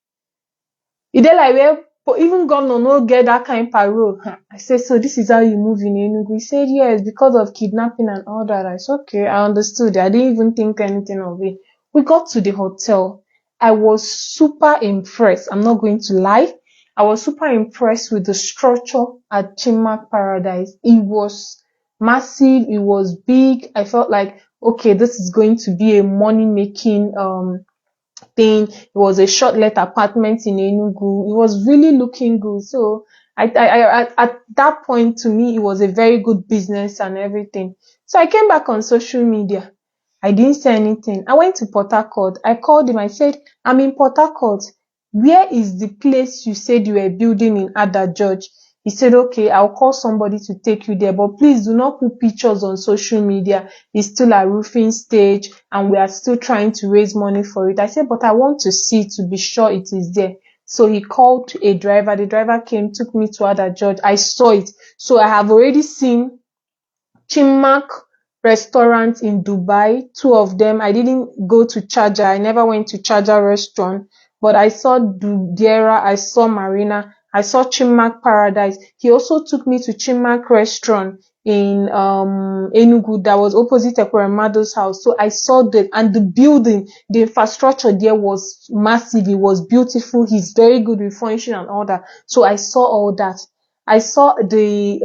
E dey like where even governor no get that kind parole. I said, so this is how you move in Enugu? He said, yes, because of kidnapping and all that. I said, okay, I understood. I didn't even think anything of it. We got to the hotel. I was super impressed. I'm not going to lie. I was super impressed with the structure at Chinmark Paradise. It was massive. It was big. I felt like, okay, this is going to be a money-making thing. It was a short-let apartment in Enugu. It was really looking good. So at that point, to me, it was a very good business and everything. So I came back on social media. I didn't say anything. I went to Port Harcourt. I called him. I said, I'm in Port Harcourt. Where is the place you said you were building in Ada George? He said, okay, I'll call somebody to take you there, but please do not put pictures on social media. It's still a roofing stage and we are still trying to raise money for it. I said, but I want to see to be sure it is there. So he called a driver. The driver came, took me to Ada George. I saw it. So I have already seen Chinmark restaurants in Dubai, two of them. I didn't go to Charger. I never went to Charger restaurant, but I saw Dudiera, I saw Marina, I saw Chinmark Paradise. He also took me to Chinmark restaurant in Enugu that was opposite Ekweremado's house. So I saw and the building, the infrastructure there was massive. It was beautiful. He's very good with furnishing and all that. So I saw all that. I saw the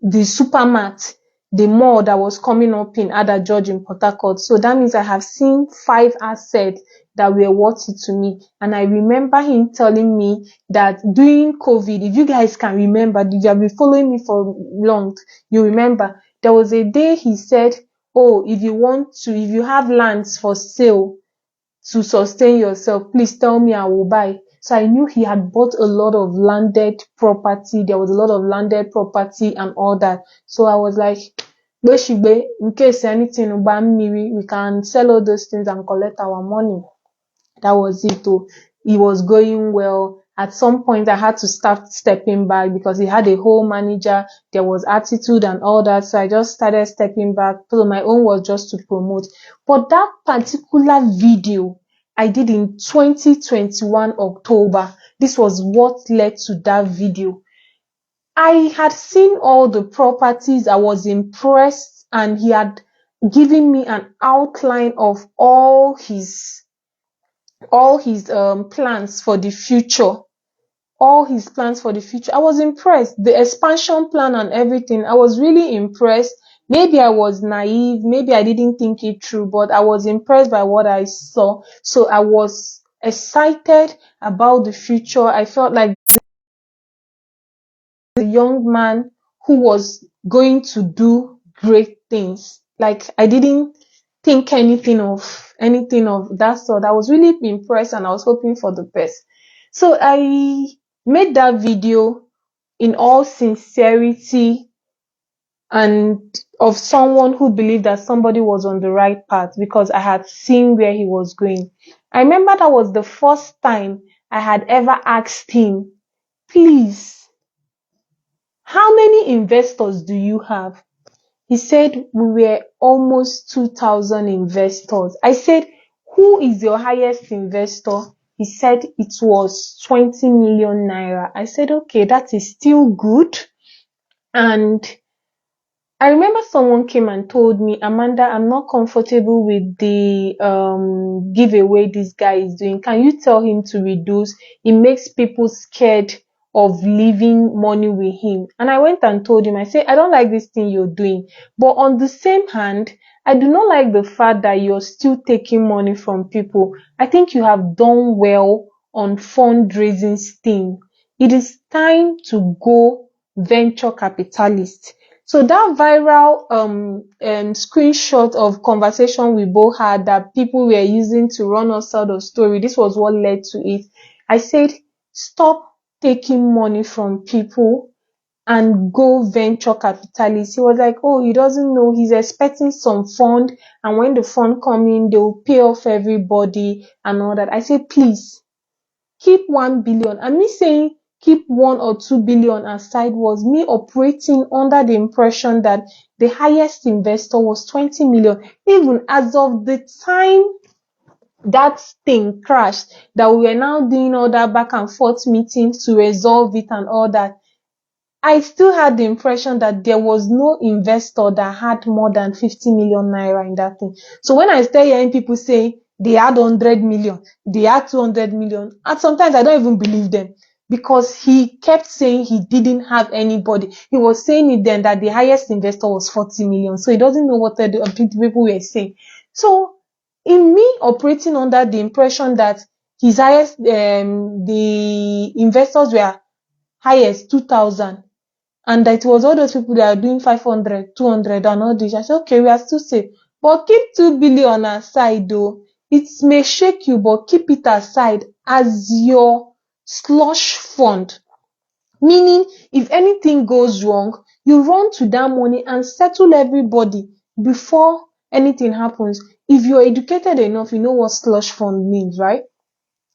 supermart, the mall that was coming up in Ada George in Port Harcourt. So that means I have seen 5 assets that were worth it to me. And I remember him telling me that during COVID, if you guys can remember, if you have been following me for long, you remember, there was a day he said, oh, if you have lands for sale to sustain yourself, please tell me, I will buy. So I knew he had bought a lot of landed property. There was a lot of landed property and all that. So I was like, in case anything, we can sell all those things and collect our money. That was it. It was going well. At some point, I had to start stepping back because he had a whole manager. There was attitude and all that. So I just started stepping back. So my own was just to promote. But that particular video I did in 2021 October. This was what led to that video. I had seen all the properties. I was impressed, and he had given me an outline of all his plans for the future. All his plans for the future. I was impressed. The expansion plan and everything. I was really impressed. Maybe I was naive. Maybe I didn't think it through, but I was impressed by what I saw. So I was excited about the future. I felt like the young man who was going to do great things. Like I didn't think anything of that sort. I was really impressed and I was hoping for the best. So I made that video in all sincerity and of someone who believed that somebody was on the right path because I had seen where he was going. I remember that was the first time I had ever asked him, please, how many investors do you have? He said we were almost 2,000 investors. I said, who is your highest investor? He said it was 20 million naira. I said, okay, that is still good. And I remember someone came and told me, Amanda, I'm not comfortable with the giveaway this guy is doing. Can you tell him to reduce? It makes people scared of leaving money with him. And I went and told him, I said, I don't like this thing you're doing. But on the same hand, I do not like the fact that you're still taking money from people. I think you have done well on fundraising thing. It is time to go venture capitalist. So that viral screenshot of conversation we both had that people were using to run us out of story, this was what led to it. I said, stop taking money from people and go venture capitalist. He was like, oh, he doesn't know. He's expecting some fund, and when the fund come in, they will pay off everybody and all that. I said, please, keep 1 billion. And me saying keep 1 or 2 billion aside was me operating under the impression that the highest investor was 20 million. Even as of the time that thing crashed, that we were now doing all that back and forth meetings to resolve it and all that, I still had the impression that there was no investor that had more than 50 million naira in that thing. So when I start hearing people say they had 100 million, they had 200 million, and sometimes I don't even believe them because he kept saying he didn't have anybody. He was saying it then that the highest investor was 40 million. So he doesn't know what the people were saying. So in me operating under the impression that his highest, the investors were highest 2,000, and that it was all those people that are doing 500, 200 and all this. I said, okay, we are still safe. But keep 2 billion aside though. It may shake you, but keep it aside as your slush fund. Meaning, if anything goes wrong, you run to that money and settle everybody before anything happens. If you're educated enough, you know what slush fund means, right?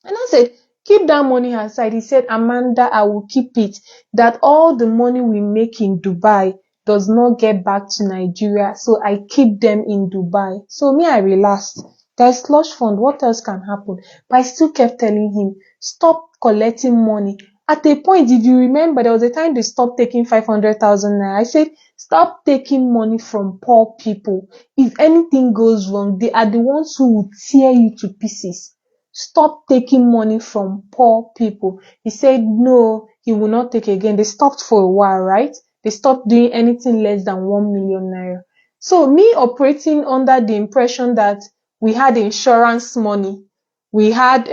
And I said, keep that money aside. He said, Amanda, I will keep it. That all the money we make in Dubai does not get back to Nigeria. So I keep them in Dubai. So me, I relaxed. There's slush fund. What else can happen? But I still kept telling him, stop collecting money. At a point, if you remember, there was a time they stopped taking 500,000 naira. I said, stop taking money from poor people. If anything goes wrong, they are the ones who will tear you to pieces. Stop taking money from poor people. He said no, he will not take again. They stopped for a while, right? They stopped doing anything less than 1 million naira. So me operating under the impression that we had insurance money, we had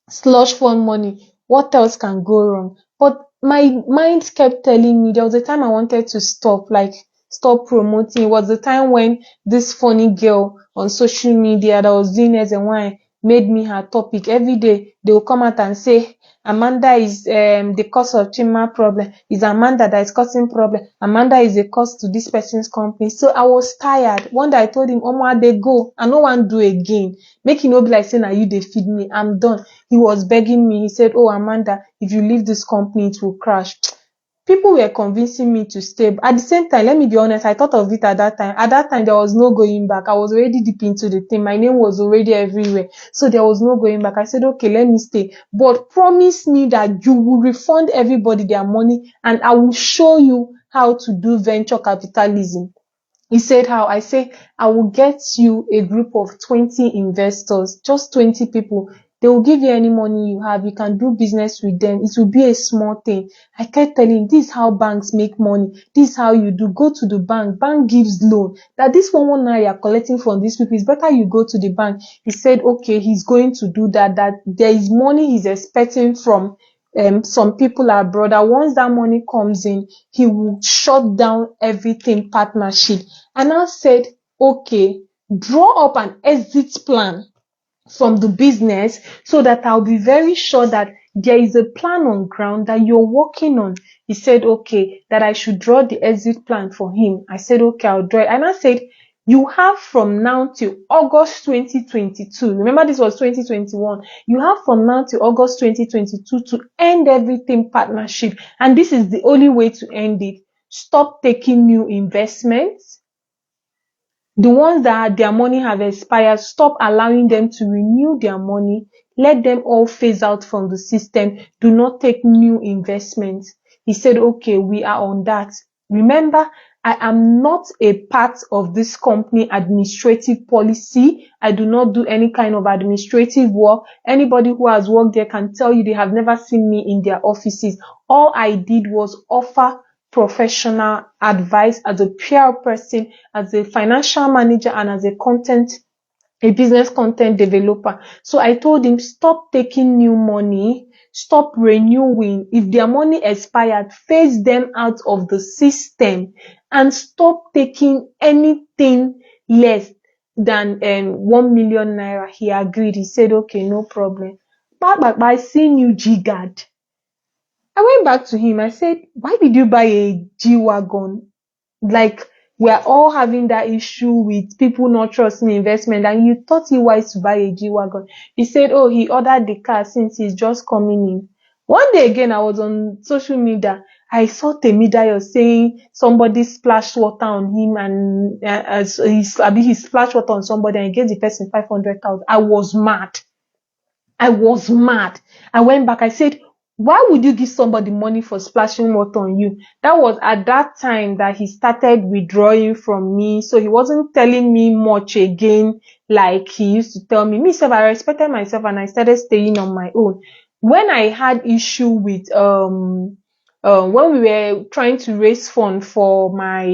slush fund money, what else can go wrong? But my mind kept telling me, there was a time I wanted to stop promoting. It was the time when this funny girl on social media that was doing as and why made me her topic. Every day they will come out and say, Amanda is the cause of Chinmark problem. It's Amanda that is causing problem. Amanda is the cause to this person's company. So I was tired. One day I told him, Oma, they go. I no want do again. Make it no be like saying, you they feed me. I'm done. He was begging me. He said, oh, Amanda, if you leave this company, it will crash. People were convincing me to stay. At the same time, let me be honest, I thought of it at that time. At that time, there was no going back. I was already deep into the thing. My name was already everywhere. So there was no going back. I said, okay, let me stay. But promise me that you will refund everybody their money and I will show you how to do venture capitalism. He said how? I say, I will get you a group of 20 investors, just 20 people. They will give you any money you have. You can do business with them. It will be a small thing. I kept telling him, this is how banks make money. This is how you do. Go to the bank. Bank gives loan. That this 1 you are collecting from these people, it's better you go to the bank. He said, okay, he's going to do that. That there is money he's expecting from some people abroad. That once that money comes in, he will shut down everything partnership. And I said, okay, draw up an exit plan from the business so that I'll be very sure that there is a plan on ground that you're working on. He said, okay, that I should draw the exit plan for him. I said, okay, I'll draw it. And I said, you have from now till August 2022. Remember, this was 2021. You have from now till August 2022 to end everything partnership. And this is the only way to end it. Stop taking new investments. The ones that their money have expired, stop allowing them to renew their money. Let them all phase out from the system. Do not take new investments. He said, okay, we are on that. Remember, I am not a part of this company administrative policy. I do not do any kind of administrative work. Anybody who has worked there can tell you they have never seen me in their offices. All I did was offer professional advice as a PR person, as a financial manager, and as a business content developer. So I told him, stop taking new money, stop renewing. If their money expired, phase them out of the system and stop taking anything less than 1 million naira. He agreed. He said, okay, no problem. But I see new G-Guard. I went back to him. I said, why did you buy a G-Wagon? Like, we're all having that issue with people not trusting investment, and you thought it wise to buy a G-Wagon. He said, oh, he ordered the car since he's just coming in. One day again, I was on social media. I saw Temidayo saying somebody splashed water on him, and he splashed water on somebody and he gave the person 500,000. I was mad. I went back. I said, why would you give somebody money for splashing water on you? That was at that time that he started withdrawing from me. So he wasn't telling me much again like he used to tell me. Myself, I respected myself and I started staying on my own. When I had issue with when we were trying to raise funds for my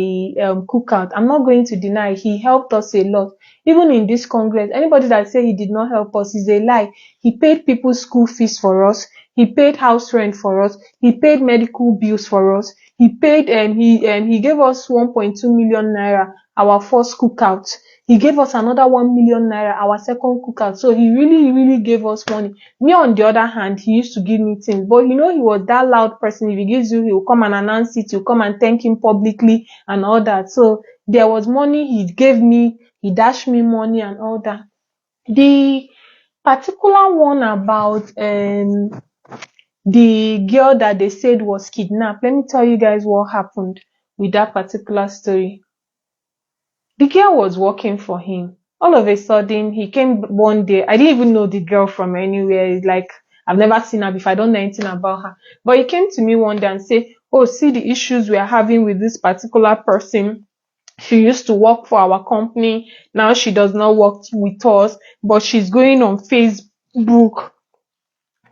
cookout, I'm not going to deny he helped us a lot. Even in this Congress, anybody that say he did not help us is a lie. He paid people's school fees for us. He paid house rent for us. He paid medical bills for us. He paid and he gave us 1.2 million naira our first cookout. He gave us another 1 million naira our second cookout. So he really gave us money. Me, on the other hand, he used to give me things. But you know, he was that loud person. If he gives you, he will come and announce it. You'll come and thank him publicly and all that. So there was money he gave me. He dashed me money and all that. The particular one about the girl that they said was kidnapped. Let me tell you guys what happened with that particular story. The girl was working for him. All of a sudden, he came one day. I didn't even know the girl from anywhere. It's like, I've never seen her before. I don't know anything about her. But he came to me one day and said, oh, see the issues we are having with this particular person. She used to work for our company. Now she does not work with us, but she's going on Facebook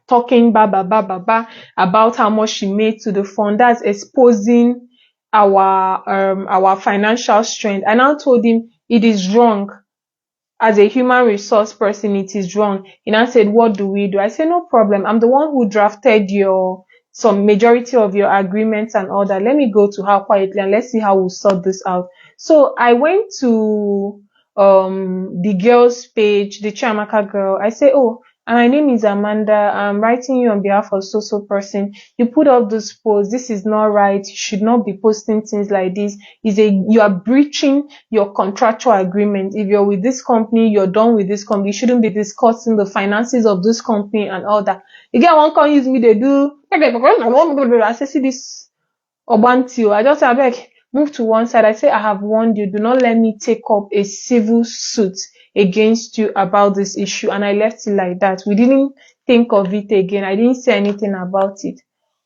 talking about how much she made to the fund. That's exposing our financial strength. And I told him it is wrong. As a human resource person, it is wrong. He now said, what do we do? I said, no problem. I'm the one who drafted some majority of your agreements and all that. Let me go to her quietly and let's see how we'll sort this out. So I went to the girl's page, the Chiamaka girl. I say, oh, my name is Amanda. I'm writing you on behalf of so person. You put up this post. This is not right. You should not be posting things like this. You are breaching your contractual agreement. If you're with this company, you're done with this company. You shouldn't be discussing the finances of this company and all that. You get one can use me, they do. I say, see this Obantio. I just say, move to one side. I say, I have warned you. Do not let me take up a civil suit against you about this issue. And I left it like that. We didn't think of it again. I didn't say anything about it.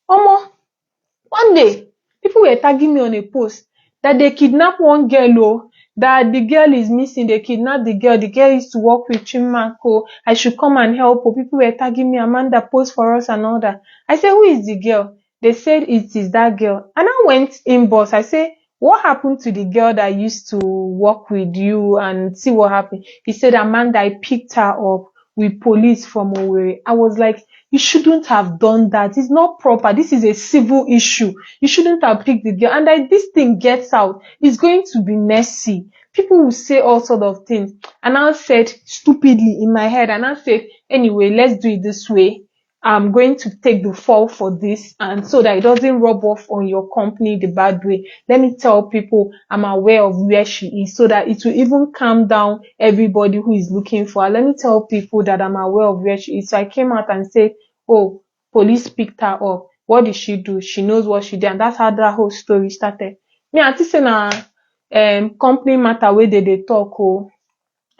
One day, people were tagging me on a post that they kidnapped one girl, that the girl is missing. They kidnapped the girl. The girl used to work with Chinmark. I should come and help. People were tagging me, Amanda, post for us and all that. I said, who is the girl? They said it is that girl. And I went inbox. I said, what happened to the girl that used to work with you and see what happened? He said, Amanda, I picked her up with police from Owerri. I was like, you shouldn't have done that. It's not proper. This is a civil issue. You shouldn't have picked the girl. And this thing gets out, it's going to be messy. People will say all sort of things. And I said stupidly in my head, and I said, anyway, let's do it this way. I'm going to take the fall for this, and so that it doesn't rub off on your company the bad way. Let me tell people I'm aware of where she is, so that it will even calm down everybody who is looking for her. Let me tell people that I'm aware of where she is. So I came out and said, oh, police picked her up. What did she do? She knows what she did. And that's how that whole story started. Me, I think say company matter where they talk. Oh,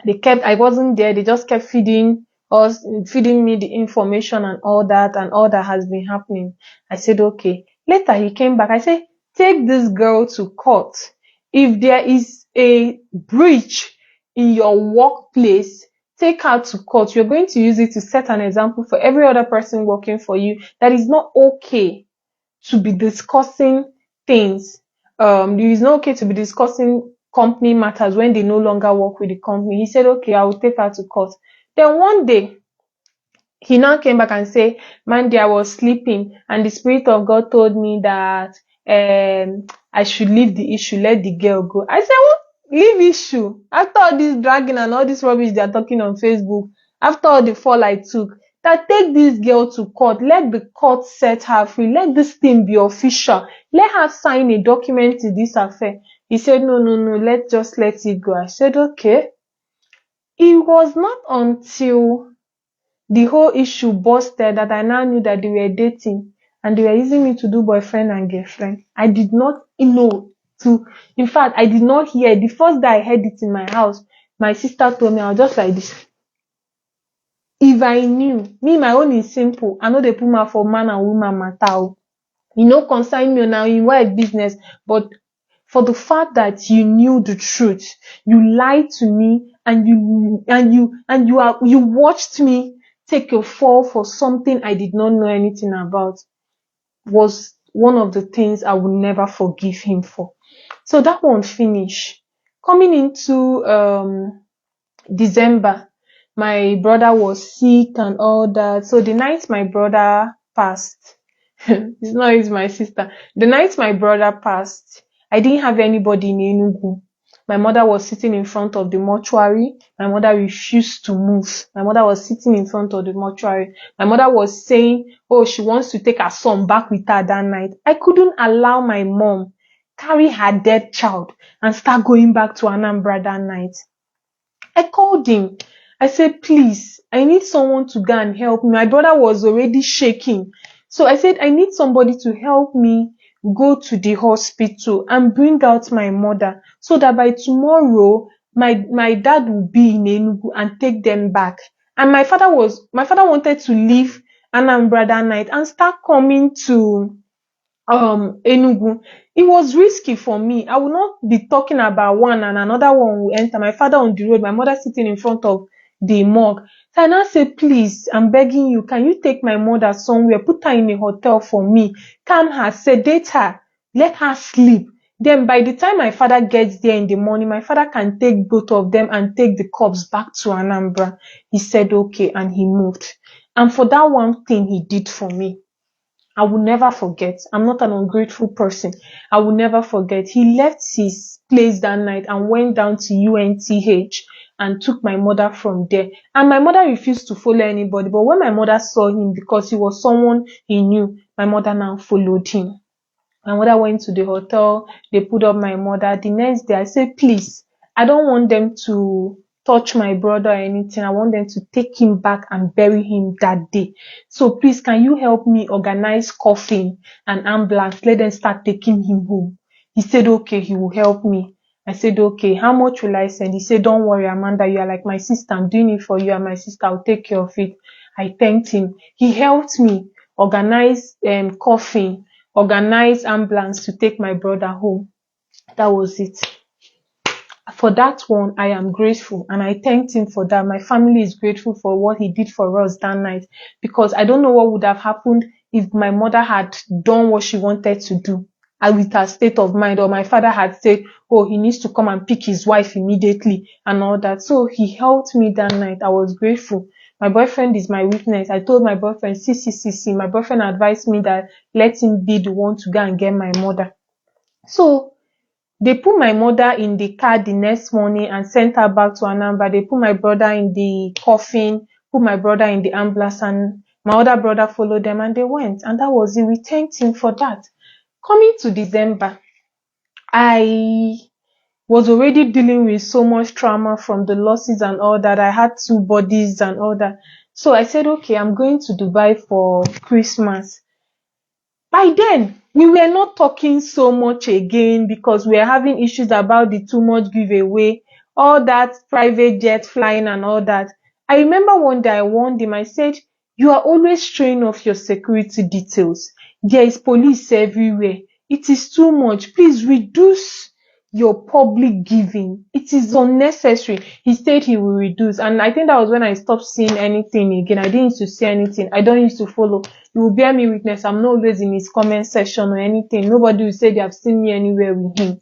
I wasn't there. They just kept feeding me the information and all that has been happening. I said, okay. Later he came back. I said, take this girl to court. If there is a breach in your workplace, take her to court. You're going to use it to set an example for every other person working for you that is not okay to be discussing things. It is not okay to be discussing company matters when they no longer work with the company. He said, okay, I will take her to court. Then one day, he now came back and said, Mandy, I was sleeping and the Spirit of God told me that I should leave the issue, let the girl go. I said, what? Leave issue? After all this dragging and all this rubbish they are talking on Facebook, after all the fall I took, that take this girl to court, let the court set her free, let this thing be official, let her sign a document to this affair. He said, no, let's just let it go. I said, okay. It was not until the whole issue busted that I now knew that they were dating and they were using me to do boyfriend and girlfriend. I did not know in fact, I did not hear. The first day I heard it in my house, my sister told me, I was just like this. If I knew, me, my own is simple. I know they put my for man and woman matter. You know, concern me now in wife business, but for the fact that you knew the truth, you lied to me and you watched me take a fall for something I did not know anything about, was one of the things I would never forgive him for. So that one finished. Coming into December, my brother was sick and all that. So the night my brother passed, it's not even my sister. The night my brother passed, I didn't have anybody in Enugu. My mother was sitting in front of the mortuary. My mother refused to move. My mother was sitting in front of the mortuary. My mother was saying, oh, she wants to take her son back with her that night. I couldn't allow my mom carry her dead child and start going back to Anambra that night. I called him. I said, please, I need someone to go and help me. My brother was already shaking. So I said, I need somebody to help me go to the hospital and bring out my mother so that by tomorrow, my dad will be in Enugu and take them back. And my father wanted to leave Anambra that night and start coming to Enugu. It was risky for me. I would not be talking about one and another one will enter. My father on the road, my mother sitting in front of the morgue. So I now say, please, I'm begging you, can you take my mother somewhere, put her in a hotel for me, calm her, sedate her, let her sleep. Then by the time my father gets there in the morning, my father can take both of them and take the corpse back to Anambra. He said, okay, and he moved. And for that one thing he did for me, I will never forget. I'm not an ungrateful person. I will never forget. He left his place that night and went down to UNTH and took my mother from there. And my mother refused to follow anybody. But when my mother saw him, because he was someone he knew, my mother now followed him. My mother went to the hotel. They put up my mother. The next day, I said, please, I don't want them to touch my brother or anything. I want them to take him back and bury him that day. So please, can you help me organize coffin and ambulance? Let them start taking him home. He said, okay, he will help me. I said, okay, how much will I send? He said, don't worry, Amanda, you are like my sister. I'm doing it for you and my sister. I'll take care of it. I thanked him. He helped me organize coffin, organize ambulance to take my brother home. That was it. For that one, I am grateful and I thanked him for that. My family is grateful for what he did for us that night, because I don't know what would have happened if my mother had done what she wanted to do and with her state of mind, or my father had said, oh, he needs to come and pick his wife immediately and all that. So he helped me that night. I was grateful. My boyfriend is my witness. I told my boyfriend, see. My boyfriend advised me that let him be the one to go and get my mother. So They put my mother in the car the next morning and sent her back to Anambra. They put my brother in the coffin, put my brother in the ambulance, and my other brother followed them and they went. And that was it. We thanked him for that. Coming to December, I was already dealing with so much trauma from the losses and all that. I had 2 bodies and all that. So I said, okay, I'm going to Dubai for Christmas. By then, we were not talking so much again because we were having issues about the too much giveaway, all that private jet flying and all that. I remember one day I warned him, I said, you are always showing off your security details. There is police everywhere. It is too much. Please reduce your public giving. It is unnecessary. He said he will reduce. And I think that was when I stopped seeing anything again. I didn't used to see anything. I don't used to follow. You will bear me witness. I'm not always in his comment section or anything. Nobody will say they have seen me anywhere with him.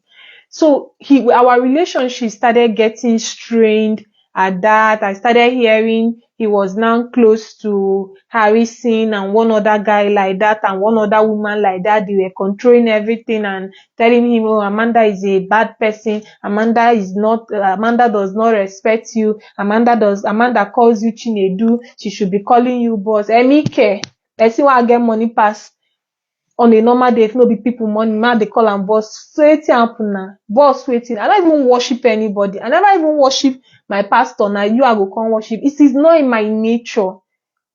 So our relationship started getting strained at that. I started hearing he was now close to Harrison and one other guy like that and one other woman like that. They were controlling everything and telling him, oh, Amanda is a bad person. Amanda does not respect you. Amanda calls you Chinedu. She should be calling you boss. Emike, person wey get money pass. On a normal day, if no be people money, man, they call am boss. So wetin happen na? Boss waiting. I don't even worship anybody. I never even worship my pastor. Now you I go come worship. It is not in my nature.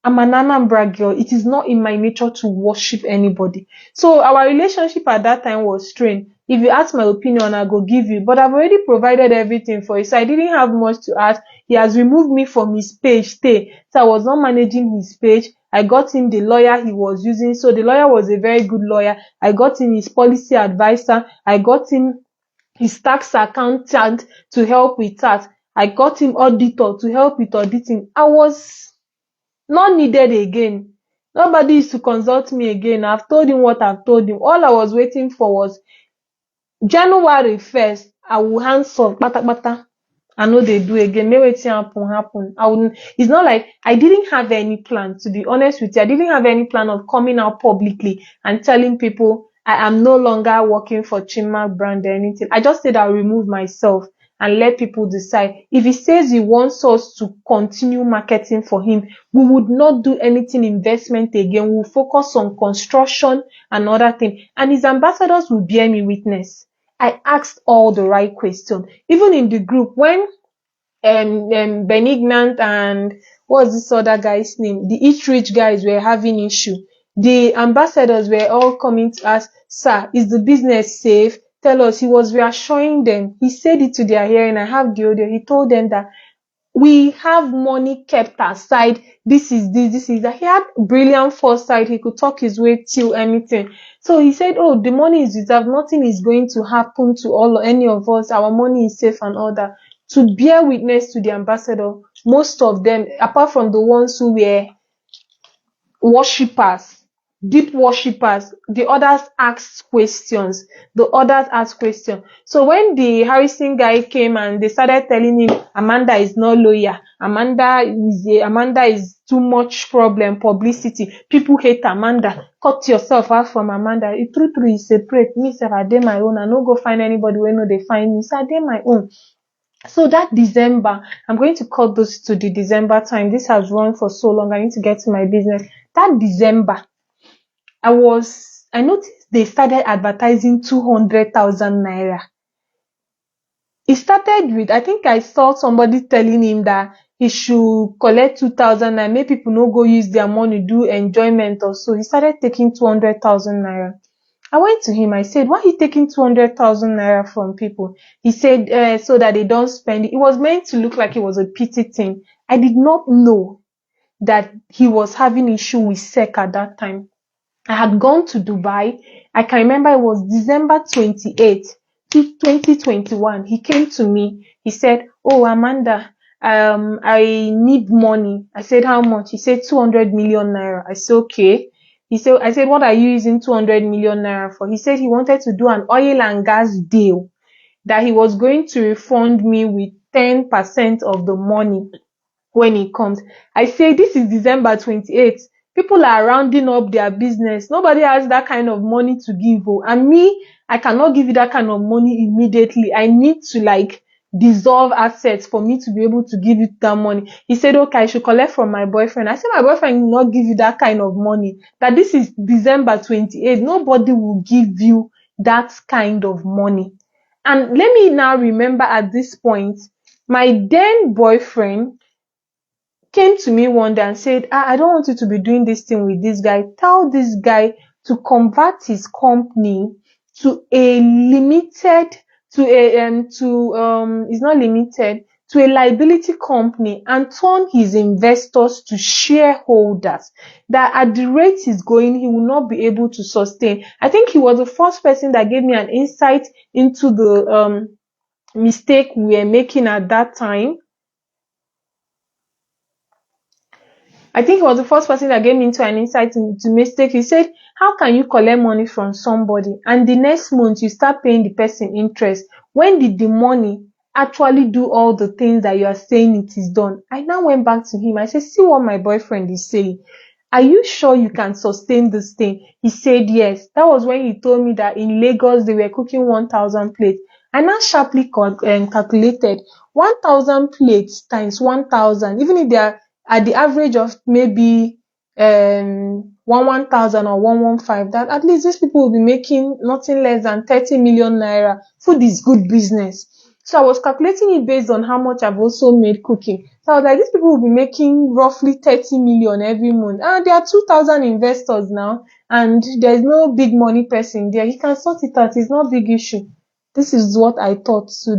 I'm an Anambra girl. It is not in my nature to worship anybody. So our relationship at that time was strained. If you ask my opinion, I go give you. But I've already provided everything for you. So I didn't have much to ask. He has removed me from his page. So I was not managing his page. I got him the lawyer he was using. So the lawyer was a very good lawyer. I got him his policy advisor. I got him his tax accountant to help with that. I got him auditor to help with auditing. I was not needed again. Nobody used to consult me again. I've told him what I've told him. All I was waiting for was January 1st, I will hands off, bata. I know they do again. Maybe it happen. It's not like I didn't have any plan, to be honest with you. I didn't have any plan of coming out publicly and telling people I am no longer working for Chinmark brand or anything. I just said I'll remove myself and let people decide. If he says he wants us to continue marketing for him, we would not do anything investment again. We'll focus on construction and other things. And his ambassadors will bear me witness. I asked all the right questions. Even in the group, when Benignant and what's this other guy's name? The Each Rich guys were having issue. The ambassadors were all coming to us, sir, is the business safe? Tell us. He was reassuring them. He said it to their hearing. I have the audio. He told them that we have money kept aside. This is that. He had brilliant foresight. He could talk his way till anything. So he said, oh, the money is reserved. Nothing is going to happen to any of us. Our money is safe and all that. To bear witness to the ambassador, most of them, apart from the ones who were worshippers, deep worshippers, the others asked questions. So when the Harrison guy came and they started telling him Amanda is not loyal, Amanda is too much problem, publicity, people hate Amanda, cut yourself out from Amanda. True is separate. Me sef I dey my own. I no go find anybody wey no dey find me. So I dey my own. So that December, I'm going to cut this to the December time. This has run for so long. I need to get to my business. That December, I noticed they started advertising 200,000 naira. It started with, I think I saw somebody telling him that he should collect 2,000 and make people no go use their money, do enjoyment or so. He started taking 200,000 naira. I went to him. I said, why are you taking 200,000 naira from people? He said, so that they don't spend it. It was meant to look like it was a pity thing. I did not know that he was having issue with SEC at that time. I had gone to Dubai. I can remember it was December 28th, 2021. He came to me. He said, oh, Amanda, I need money. I said, how much? He said, 200 million naira. I said, okay. I said, what are you using 200 million naira for? He said he wanted to do an oil and gas deal, that he was going to refund me with 10% of the money when it comes. I say, this is December 28th. People are rounding up their business. Nobody has that kind of money to give. And me, I cannot give you that kind of money immediately. I need to dissolve assets for me to be able to give you that money. He said, okay, I should collect from my boyfriend. I said, my boyfriend will not give you that kind of money. That this is December 28th. Nobody will give you that kind of money. And let me now remember at this point, my then boyfriend came to me one day and said, I don't want you to be doing this thing with this guy. Tell this guy to convert his company to a limited, it's not limited, to a liability company and turn his investors to shareholders. That at the rate he's going, he will not be able to sustain. I think he was the first person that gave me an insight into the mistake we were making at that time. I think he was the first person that gave me into an insight into mistake. He said, how can you collect money from somebody and the next month you start paying the person interest? When did the money actually do all the things that you are saying it is done? I now went back to him. I said, see what my boyfriend is saying. Are you sure you can sustain this thing? He said, yes. That was when he told me that in Lagos, they were cooking 1,000 plates. I now sharply calculated 1,000 plates times 1,000, even if they are at the average of maybe 1,000 or 115, that at least these people will be making nothing less than 30 million naira. Food is good business. So I was calculating it based on how much I've also made cooking. So I was like, these people will be making roughly 30 million every month. And there are 2,000 investors now, and there's no big money person there. He can sort it out. It's not a big issue. This is what I thought. So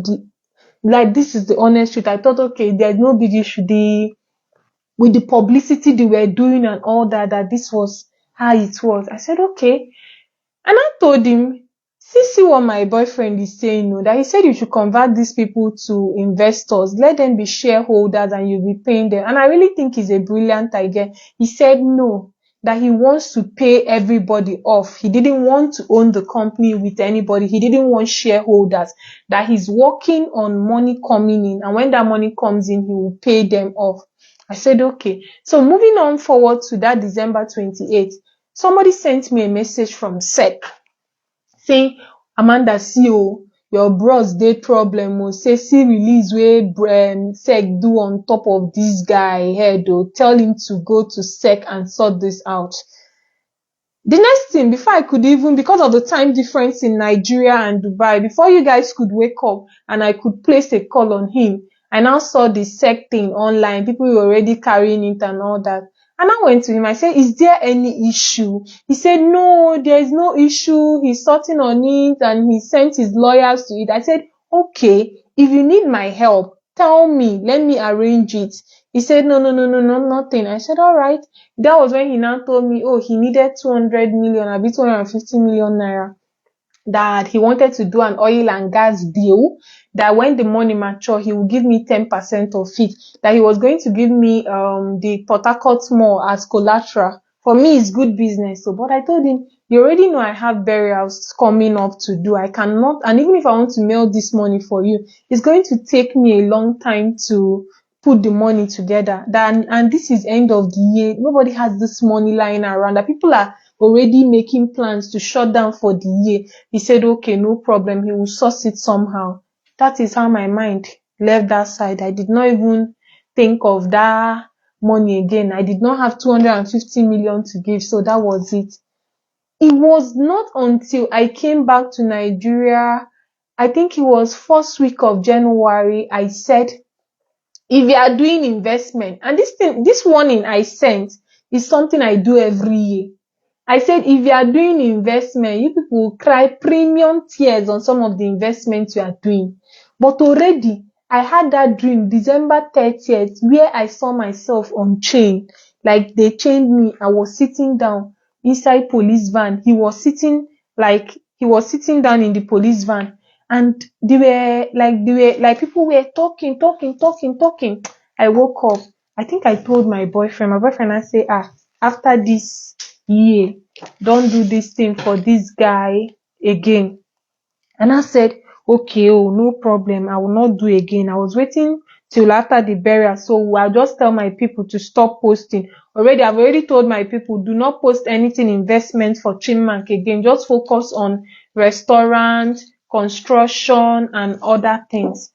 this is the honest truth. I thought, okay, there's no big issue. With the publicity they were doing and all that this was how it was. I said, okay. And I told him, see what my boyfriend is saying, that he said you should convert these people to investors, let them be shareholders and you'll be paying them. And I really think he's a brilliant idea. He said no, that he wants to pay everybody off. He didn't want to own the company with anybody. He didn't want shareholders, that he's working on money coming in. And when that money comes in, he will pay them off. I said, okay. So moving on forward to that December 28th, somebody sent me a message from SEC saying, Amanda, CEO, your bros date problem, say, see release where SEC do on top of this guy head, tell him to go to SEC and sort this out. The next thing, before I could even, because of the time difference in Nigeria and Dubai, before you guys could wake up and I could place a call on him, I now saw the SEC thing online. People were already carrying it and all that. And I went to him. I said, is there any issue? He said, no, there is no issue. He's sorting on it and he sent his lawyers to it. I said, okay, if you need my help, tell me. Let me arrange it. He said, no, nothing. I said, all right. That was when he now told me, he needed 200 million, a bit 250 million naira. That he wanted to do an oil and gas deal, that when the money mature, he will give me 10% of it, that he was going to give me the Port Harcourt Mall as collateral. For me, it's good business. But I told him, you already know I have burials coming up to do. I cannot, and even if I want to mail this money for you, it's going to take me a long time to put the money together. And this is end of the year. Nobody has this money lying around. That people are already making plans to shut down for the year. He said, okay, no problem. He will source it somehow. That is how my mind left that side. I did not even think of that money again. I did not have 250 million to give. So that was it. It was not until I came back to Nigeria, I think it was first week of January, I said, if you are doing investment, and this warning I sent is something I do every year. I said, if you are doing investment, you people will cry premium tears on some of the investments you are doing. But already, I had that dream, December 30th, where I saw myself on chain. Like, they chained me. I was sitting down inside police van. He was sitting down in the police van. And they were like people were talking. I woke up. I think I told my boyfriend. My boyfriend, I say, after this year, don't do this thing for this guy again. And I said, okay, no problem. I will not do again. I was waiting till after the burial. So I'll just tell my people to stop posting. I've already told my people, do not post anything investment for Chinmark again. Just focus on restaurant, construction, and other things.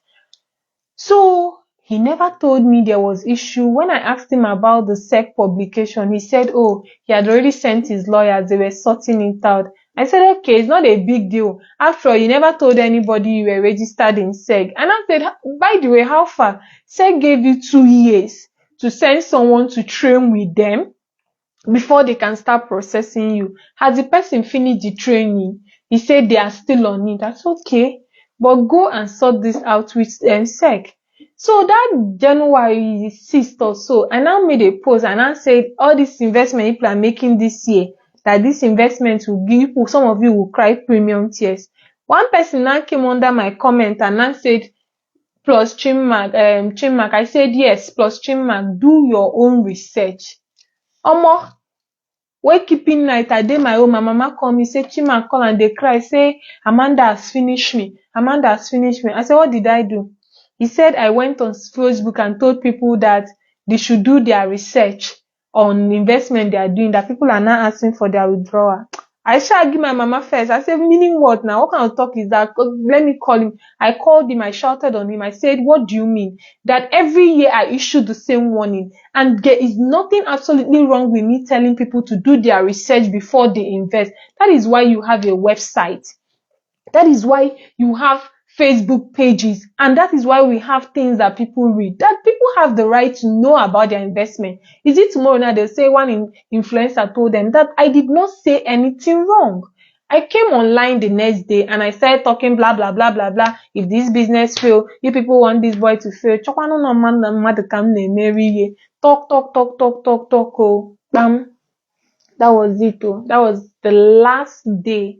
So he never told me there was issue. When I asked him about the SEC publication, he said, oh, he had already sent his lawyers. They were sorting it out. I said, okay, it's not a big deal. After all, you never told anybody you were registered in SEC. And I said, by the way, how far? SEC gave you 2 years to send someone to train with them before they can start processing you. Has the person finished the training? He said they are still on it. That's okay. But go and sort this out with SEC. So that January 6th or so, I now made a post and I said, all this investment people are making this year, that this investment will give you, some of you will cry premium tears. One person now came under my comment and now said, plus Chinmark. I said, yes, plus Chinmark, do your own research. Omo, wake keeping night, I dey my own. My mama call me, say Chinmark call and they cry, say Amanda has finished me. Amanda has finished me. I said, what did I do? He said I went on Facebook and told people that they should do their research on investment they are doing, that people are now asking for their withdrawal. I shall give my mama first. I said, meaning what now? What kind of talk is that? Let me call him. I called him. I shouted on him. I said, what do you mean? That every year I issue the same warning. And there is nothing absolutely wrong with me telling people to do their research before they invest. That is why you have a website. That is why you have Facebook pages. And that is why we have things that people read. That people have the right to know about their investment. Is it tomorrow now they'll say one influencer told them that I did not say anything wrong. I came online the next day and I started talking blah, blah, blah, blah, blah. If this business fail, you people want this boy to fail. Talk, oh. That was it. Oh. That was the last day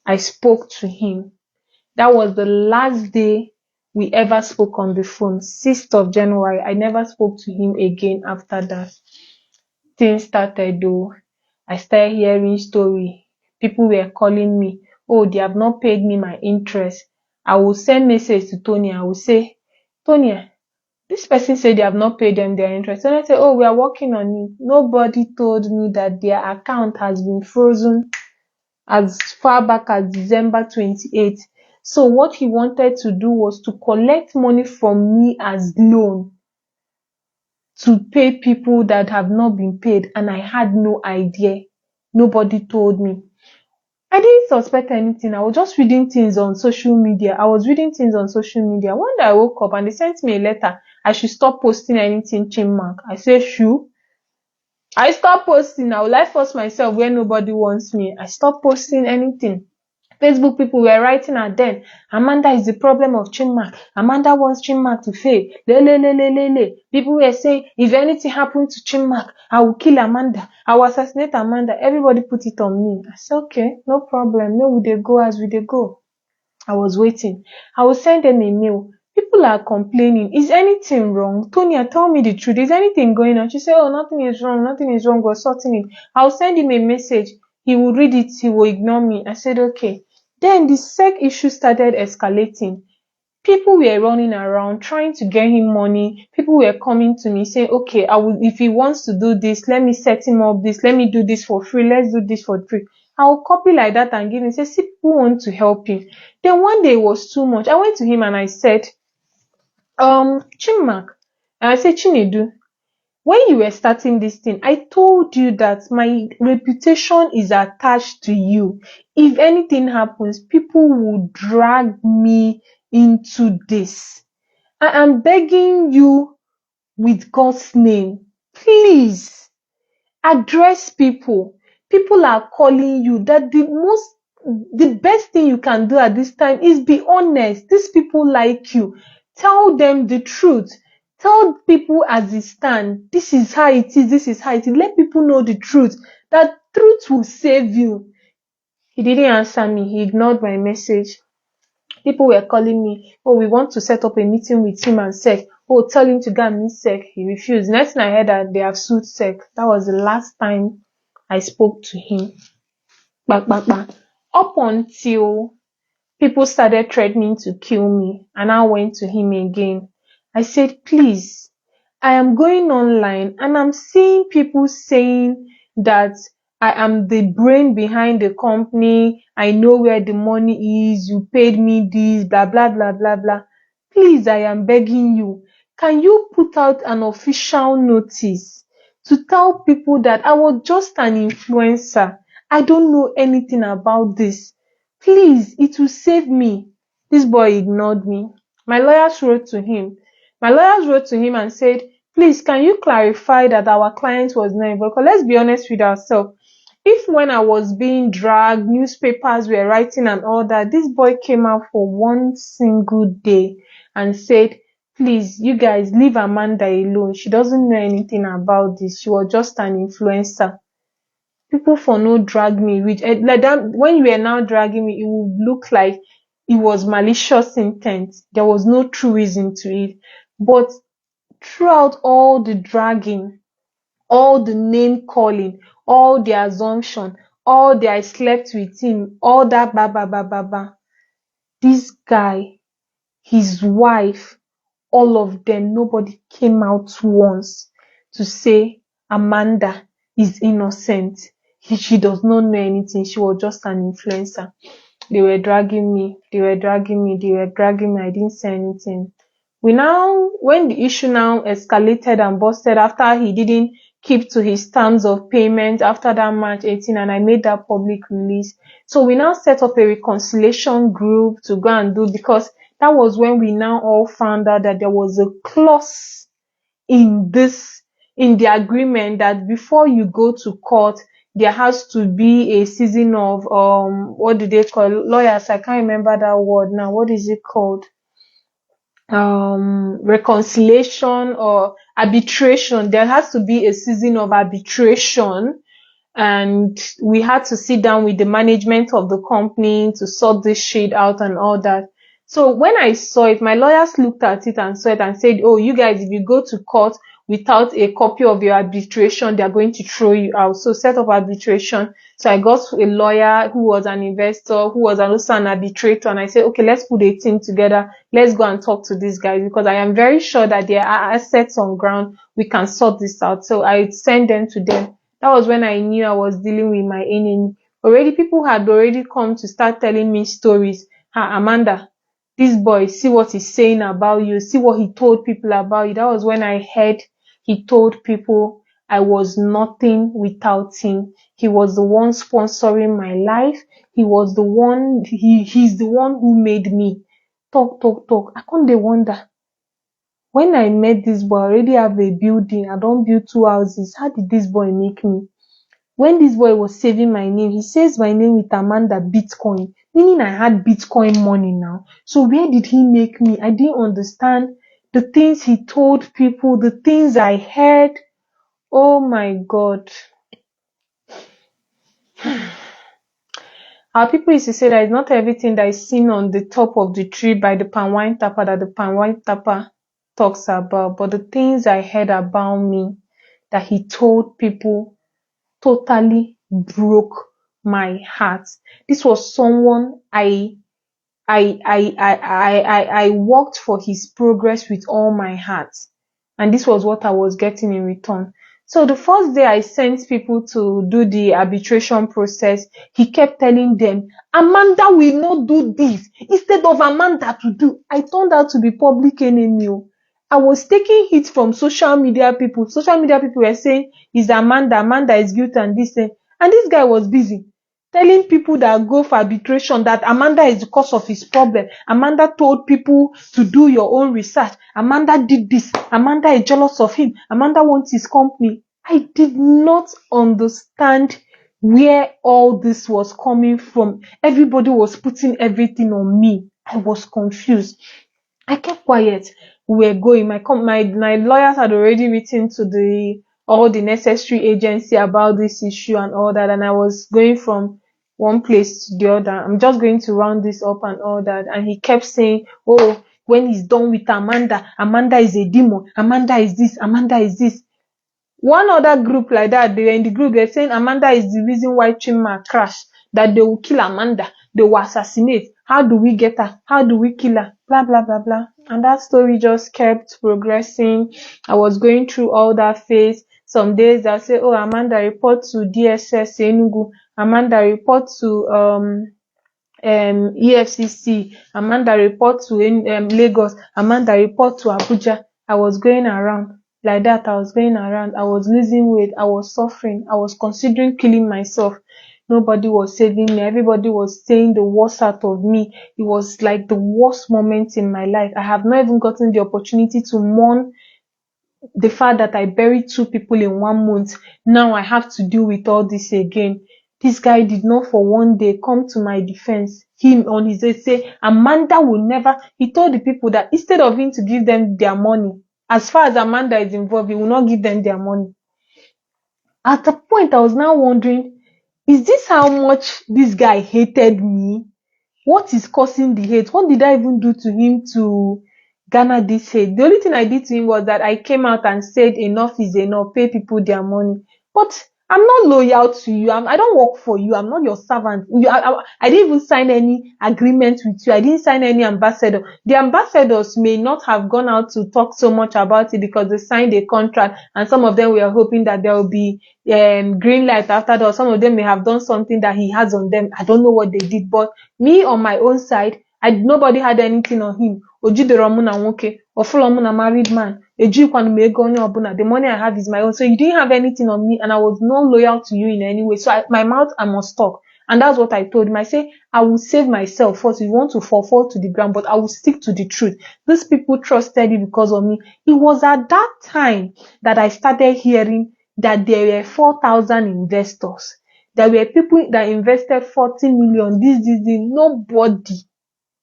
I spoke to him. That was the last day we ever spoke on the phone. 6th of January. I never spoke to him again after that. Things started though. I started hearing story. People were calling me. Oh, they have not paid me my interest. I will send message to Tony. I will say, Tony, this person said they have not paid them their interest. And I say, oh, we are working on it. Nobody told me that their account has been frozen as far back as December 28th. So what he wanted to do was to collect money from me as loan to pay people that have not been paid, and I had no idea. Nobody told me. I didn't suspect anything. I was just reading things on social media. One day I woke up and they sent me a letter. I should stop posting anything Chinmark. I said, sure. I stopped posting. Now will I force myself where nobody wants me? I stopped posting anything. Facebook people were writing at them, Amanda is the problem of Chinmark. Amanda wants Chinmark to fail. People were saying, if anything happened to Chinmark, I will kill Amanda. I will assassinate Amanda. Everybody put it on me. I said, okay, no problem. No, we dey go as we dey go. I was waiting. I will send them a mail. People are complaining. Is anything wrong? Tonya, tell me the truth. Is anything going on? She said, oh, nothing is wrong. Nothing is wrong. We're sorting it. I'll send him a message. He will read it. He will ignore me. I said, okay. Then the SEC issue started escalating. People were running around trying to get him money. People were coming to me saying, okay, if he wants to do this, let me set him up this. Let me do this for free. Let's do this for free. I'll copy like that and give him. Say, see, people want to help him. Then one day it was too much. I went to him and I said, Chinmark. And I said, Chinedu, when you were starting this thing, I told you that my reputation is attached to you. If anything happens, people will drag me into this. I am begging you with God's name, please address people. People are calling you. That the best thing you can do at this time is be honest. These people like you. Tell them the truth. Tell people as it stands. This is how it is. This is how it is. Let people know the truth. That truth will save you. He didn't answer me. He ignored my message. People were calling me. Oh, we want to set up a meeting with him and SEC. Oh, tell him to go and meet SEC. He refused. Next thing I heard that they have sued SEC. That was the last time I spoke to him. Up until people started threatening to kill me, and I went to him again. I said, please, I am going online and I'm seeing people saying that I am the brain behind the company. I know where the money is. You paid me this, blah, blah, blah, blah, blah. Please, I am begging you. Can you put out an official notice to tell people that I was just an influencer? I don't know anything about this. Please, it will save me. This boy ignored me. My lawyers wrote to him. My lawyers wrote to him and said, please, can you clarify that our client was not involved? Because let's be honest with ourselves. If when I was being dragged, newspapers were writing and all that, this boy came out for one single day and said, please, you guys, leave Amanda alone. She doesn't know anything about this. She was just an influencer. People for no drag me, which like that, when you were now dragging me, it would look like it was malicious intent. There was no true reason to it. But throughout all the dragging, all the name calling, all the assumption, all the I slept with him, all that ba ba ba ba ba, this guy, his wife, all of them, nobody came out once to say Amanda is innocent. She does not know anything. She was just an influencer. They were dragging me. They were dragging me. They were dragging me. I didn't say anything. When the issue now escalated and busted after he didn't keep to his terms of payment after that March 18, and I made that public release. So we now set up a reconciliation group to go and do, because that was when we now all found out that there was a clause in the agreement that before you go to court, there has to be a season of what do they call it? Lawyers? I can't remember that word now. What is it called? Reconciliation or arbitration. There has to be a season of arbitration, and we had to sit down with the management of the company to sort this shit out and all that. So when I saw it, my lawyers looked at it and saw it and said, oh, you guys, if you go to court without a copy of your arbitration, they're going to throw you out. So set up arbitration. So I got a lawyer who was an investor, who was also an arbitrator, and I said, okay, let's put a team together. Let's go and talk to these guys, because I am very sure that there are assets on ground. We can sort this out. So I sent them to them. That was when I knew I was dealing with my enemy. Already, people had already come to start telling me stories. Amanda, this boy, see what he's saying about you. See what he told people about you. That was when I heard he told people I was nothing without him. He was the one sponsoring my life. He was the one, he's the one who made me. Talk. I can't wonder. When I met this boy, I already have a building. I don't build 2 houses. How did this boy make me? When this boy was saving my name, he says my name with Amanda Bitcoin, meaning I had Bitcoin money now. So where did he make me? I didn't understand the things he told people, the things I heard. Oh my God. Our people used to say that it's not everything that is seen on the top of the tree by the palm wine tapper that the palm wine tapper talks about, but the things I heard about me that he told people totally broke my heart. This was someone I worked for his progress with all my heart. And this was what I was getting in return. So the first day I sent people to do the arbitration process, he kept telling them, Amanda will not do this. Instead of Amanda to do, I turned out to be public enemy. I was taking hit from social media people. Social media people were saying, is Amanda is guilty and this. And this guy was busy telling people that go for arbitration that Amanda is the cause of his problem. Amanda told people to do your own research. Amanda did this. Amanda is jealous of him. Amanda wants his company. I did not understand where all this was coming from. Everybody was putting everything on me. I was confused. I kept quiet. We were going. My lawyers had already written to all the necessary agency about this issue and all that, and I was going from one place to the other. I'm just going to round this up and all that. And he kept saying, oh, when he's done with Amanda is a demon. Amanda is this. Amanda is this. One other group like that, they were in the group, they're saying Amanda is the reason why Chinmark crashed, that they will kill Amanda. They will assassinate. How do we get her? How do we kill her? Blah, blah, blah, blah. And that story just kept progressing. I was going through all that phase. Some days they'll say, oh, Amanda, report to DSS Enugu. Amanda, report to EFCC. Amanda, report to Lagos. Amanda, report to Abuja. I was going around like that. I was going around. I was losing weight. I was suffering. I was considering killing myself. Nobody was saving me. Everybody was saying the worst out of me. It was like the worst moment in my life. I have not even gotten the opportunity to mourn the fact that I buried 2 people in 1 month. Now I have to deal with all this again. This guy did not for one day come to my defense. Him on his head say, Amanda will never, he told the people that instead of him to give them their money, as far as Amanda is involved, he will not give them their money. At the point, I was now wondering, is this how much this guy hated me? What is causing the hate? What did I even do to him to garner this hate? The only thing I did to him was that I came out and said enough is enough, pay people their money. But I'm not loyal to you. I don't work for you. I'm not your servant. I didn't even sign any agreement with you. I didn't sign any ambassador. The ambassadors may not have gone out to talk so much about it because they signed a contract and some of them were hoping that there will be green light after that. Or some of them may have done something that he has on them. I don't know what they did. But me on my own side, nobody had anything on him. A married man. The money I have is my own. So you didn't have anything on me and I was not loyal to you in any way. So my mouth, I must talk. And that's what I told him. I say, I will save myself first. If you want to fall to the ground, but I will stick to the truth. These people trusted you because of me. It was at that time that I started hearing that there were 4,000 investors. There were people that invested 40 million. This. Nobody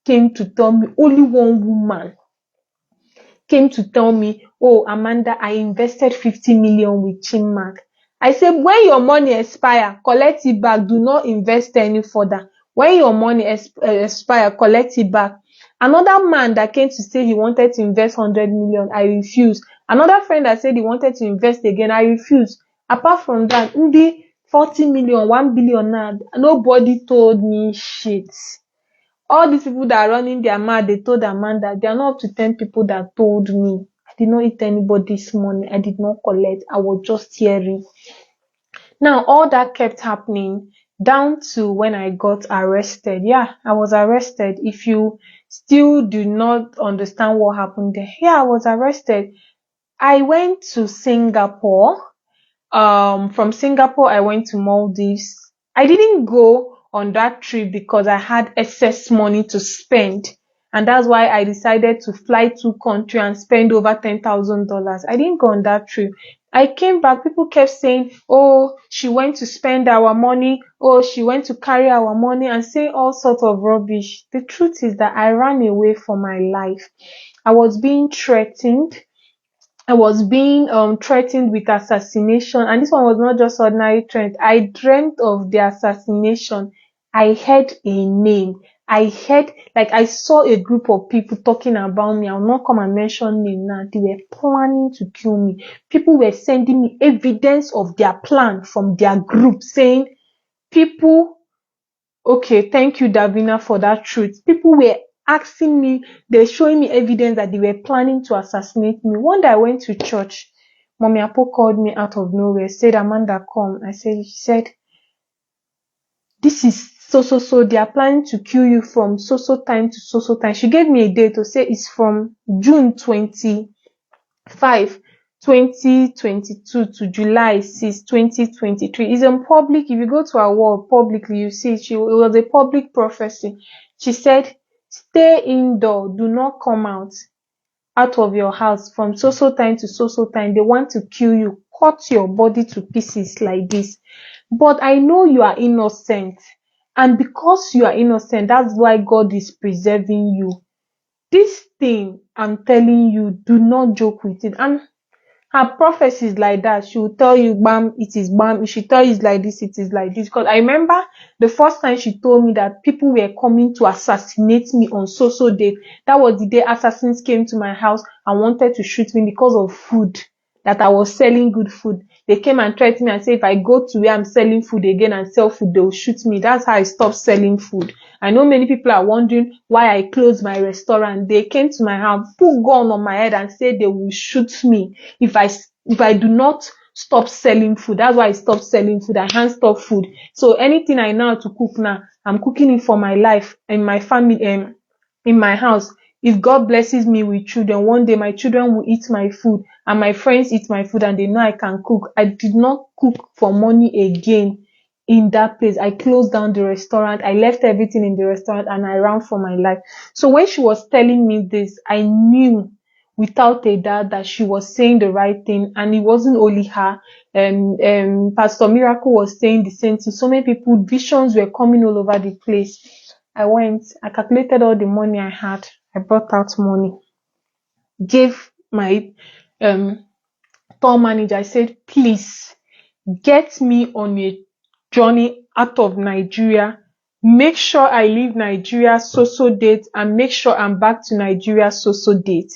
came to tell me. Only one woman came to tell me, oh, Amanda, I invested 50 million with Chinmark. I said, when your money expire, collect it back. Do not invest any further. When your money expire, collect it back. Another man that came to say he wanted to invest 100 million, I refused. Another friend that said he wanted to invest again, I refused. Apart from that, the 40 million, 1 billion now, nobody told me shit. All these people that are running their mouth, they told Amanda, there are not up to 10 people that told me. I did not eat anybody's money. I did not collect. I was just hearing. Now, all that kept happening down to when I got arrested. Yeah, I was arrested. If you still do not understand what happened there. Yeah, I was arrested. I went to Singapore. From Singapore, I went to Maldives. I didn't go on that trip because I had excess money to spend. And that's why I decided to fly to country and spend over $10,000. I didn't go on that trip. I came back. People kept saying, oh, she went to spend our money. Oh, she went to carry our money and say all sorts of rubbish. The truth is that I ran away for my life. I was being threatened. I was being threatened with assassination, and this one was not just ordinary threat. I dreamt of the assassination. I heard a name. I saw a group of people talking about me. I'll not come and mention name now. They were planning to kill me. People were sending me evidence of their plan from their group saying, okay, thank you, Davina, for that truth. People were asking me, they're showing me evidence that they were planning to assassinate me. One day I went to church. Mommy Apo called me out of nowhere, said, Amanda, come. She said, this is so, they are planning to kill you from so time to so time. She gave me a date to say it's from June 25, 2022 to July 6, 2023. It's in public. If you go to our wall publicly, you see it was a public prophecy. She said, stay indoor, do not come out of your house from so time to so time. They want to kill you, cut your body to pieces like this. But I know you are innocent. And because you are innocent, that's why God is preserving you. This thing, I'm telling you, do not joke with it. And her prophecies like that. She will tell you, bam, it is bam. If she tell you it's like this, it is like this. Because I remember the first time she told me that people were coming to assassinate me on so day. That was the day assassins came to my house and wanted to shoot me because of food that I was selling good food. They came and threatened me and said if I go to where I'm selling food again and sell food, they'll shoot me. That's how I stopped selling food. I know many people are wondering why I closed my restaurant. They came to my house, put gun on my head and said they will shoot me if I do not stop selling food. That's why I stopped selling food. I can't stop food. So anything I know how to cook now, I'm cooking it for my life and my family, in my house. If God blesses me with children, one day my children will eat my food and my friends eat my food and they know I can cook. I did not cook for money again in that place. I closed down the restaurant. I left everything in the restaurant and I ran for my life. So when she was telling me this, I knew without a doubt that she was saying the right thing, and it wasn't only her. Pastor Miracle was saying the same thing. So many people, visions were coming all over the place. I calculated all the money I had. I brought out money, gave my tour manager. I said, please get me on a journey out of Nigeria. Make sure I leave Nigeria so date and make sure I'm back to Nigeria so date.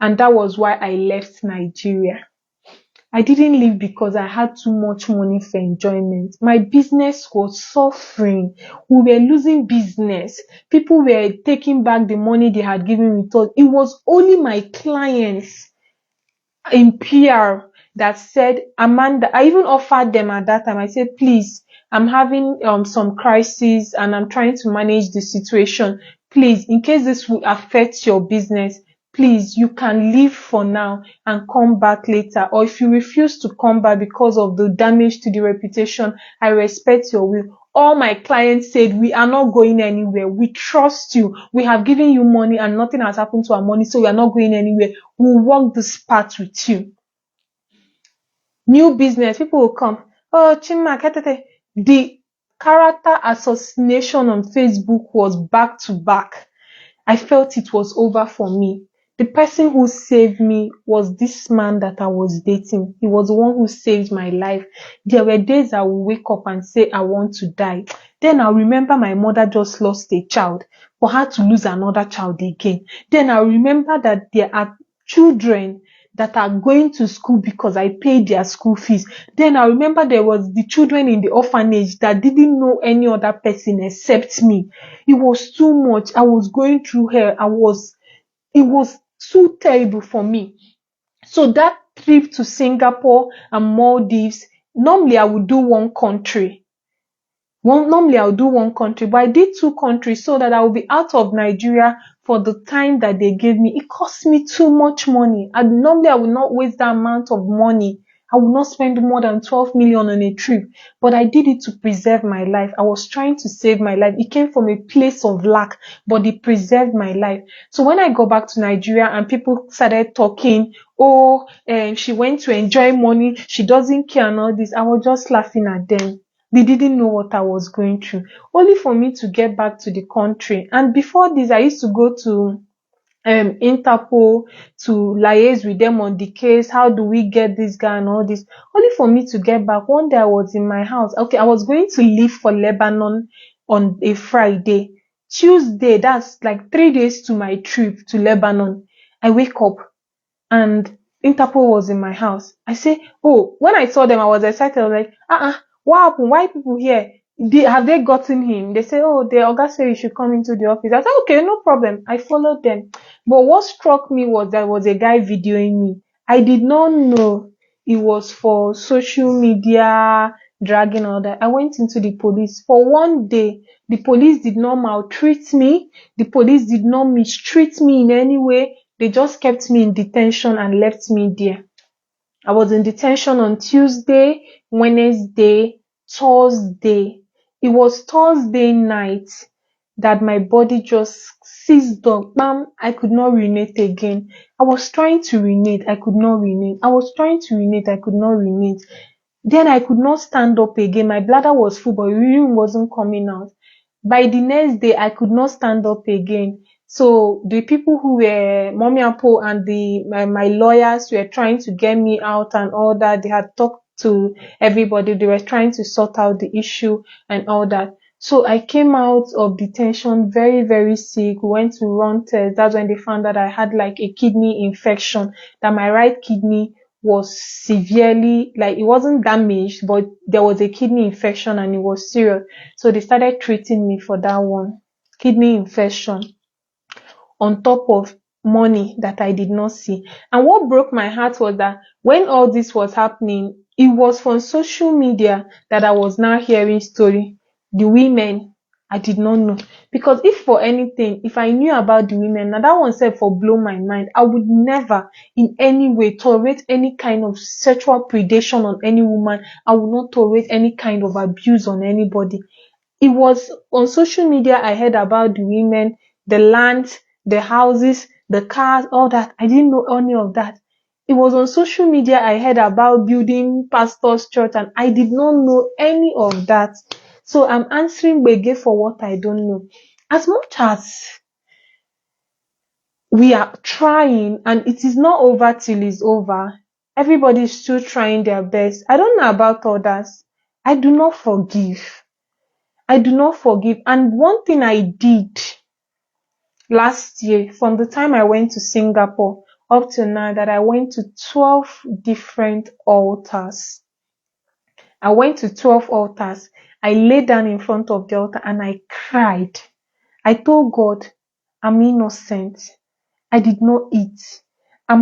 And that was why I left Nigeria. I didn't leave because I had too much money for enjoyment. My business was suffering. We were losing business. People were taking back the money they had given with us. It was only my clients in PR that said, Amanda, I even offered them at that time. I said, please, I'm having some crisis and I'm trying to manage the situation. Please, in case this will affect your business, please, you can leave for now and come back later. Or if you refuse to come back because of the damage to the reputation, I respect your will. All my clients said, we are not going anywhere. We trust you. We have given you money and nothing has happened to our money, so we are not going anywhere. We'll walk this path with you. New business, people will come. Oh, Chinmark, the character assassination on Facebook was back to back. I felt it was over for me. The person who saved me was this man that I was dating. He was the one who saved my life. There were days I would wake up and say, I want to die. Then I'll remember my mother just lost a child. For her to lose another child again. Then I'll remember that there are children that are going to school because I paid their school fees. Then I remember there was the children in the orphanage that didn't know any other person except me. It was too much. I was going through hell. It was too terrible for me. So that trip to Singapore and Maldives, normally I would do one country. Normally I'll do one country, but I did two countries so that I will be out of Nigeria for the time that they gave me. It cost me too much money. And normally I would not waste that amount of money. I would not spend more than 12 million on a trip, but I did it to preserve my life. I was trying to save my life. It came from a place of lack, but it preserved my life. So when I go back to Nigeria and people started talking, oh, she went to enjoy money, she doesn't care and all this, I was just laughing at them. They didn't know what I was going through, only for me to get back to the country. And before this, I used to go to Interpol to liaise with them on the case. How do we get this guy and all this? Only for me to get back. One day I was in my house. Okay, I was going to leave for Lebanon on a Friday. Tuesday, that's like 3 days to my trip to Lebanon. I wake up and Interpol was in my house. I say, oh, when I saw them, I was excited. I was like, what happened? Why people here? Have they gotten him? They say, oh, the Oga said you should come into the office. I said, okay, no problem. I followed them. But what struck me was there was a guy videoing me. I did not know it was for social media, dragging all that. I went into the police. For one day, the police did not maltreat me. The police did not mistreat me in any way. They just kept me in detention and left me there. I was in detention on Tuesday, Wednesday, Thursday. It was Thursday night that my body just seized up. Bam, I could not urinate again. I was trying to urinate. I could not urinate. I was trying to urinate. I could not urinate. Then I could not stand up again. My bladder was full, but urine wasn't coming out. By the next day, I could not stand up again. So the people who were Mommy Apple and my lawyers were trying to get me out and all that. They had talked to everybody. They were trying to sort out the issue and all that. So I came out of detention very, very sick. We went to run tests. That's when they found that I had like a kidney infection, that my right kidney was severely, like, it wasn't damaged, but there was a kidney infection and it was serious. So they started treating me for that one, kidney infection, on top of money that I did not see. And what broke my heart was that when all this was happening, it was from social media that I was now hearing story. The women, I did not know. Because if for anything, if I knew about the women, now that one said for blow my mind, I would never in any way tolerate any kind of sexual predation on any woman. I would not tolerate any kind of abuse on anybody. It was on social media I heard about the women, the lands, the houses, the cars, all that. I didn't know any of that. It was on social media I heard about building pastors' church, and I did not know any of that. So I'm answering Bege for what I don't know. As much as we are trying, and it is not over till it's over, everybody is still trying their best. I don't know about others. I do not forgive. I do not forgive. And one thing I did last year, from the time I went to Singapore up to now, that I went to 12 different altars. I went to 12 altars. I lay down in front of the altar and I cried. I told God, I'm innocent. I did not eat. I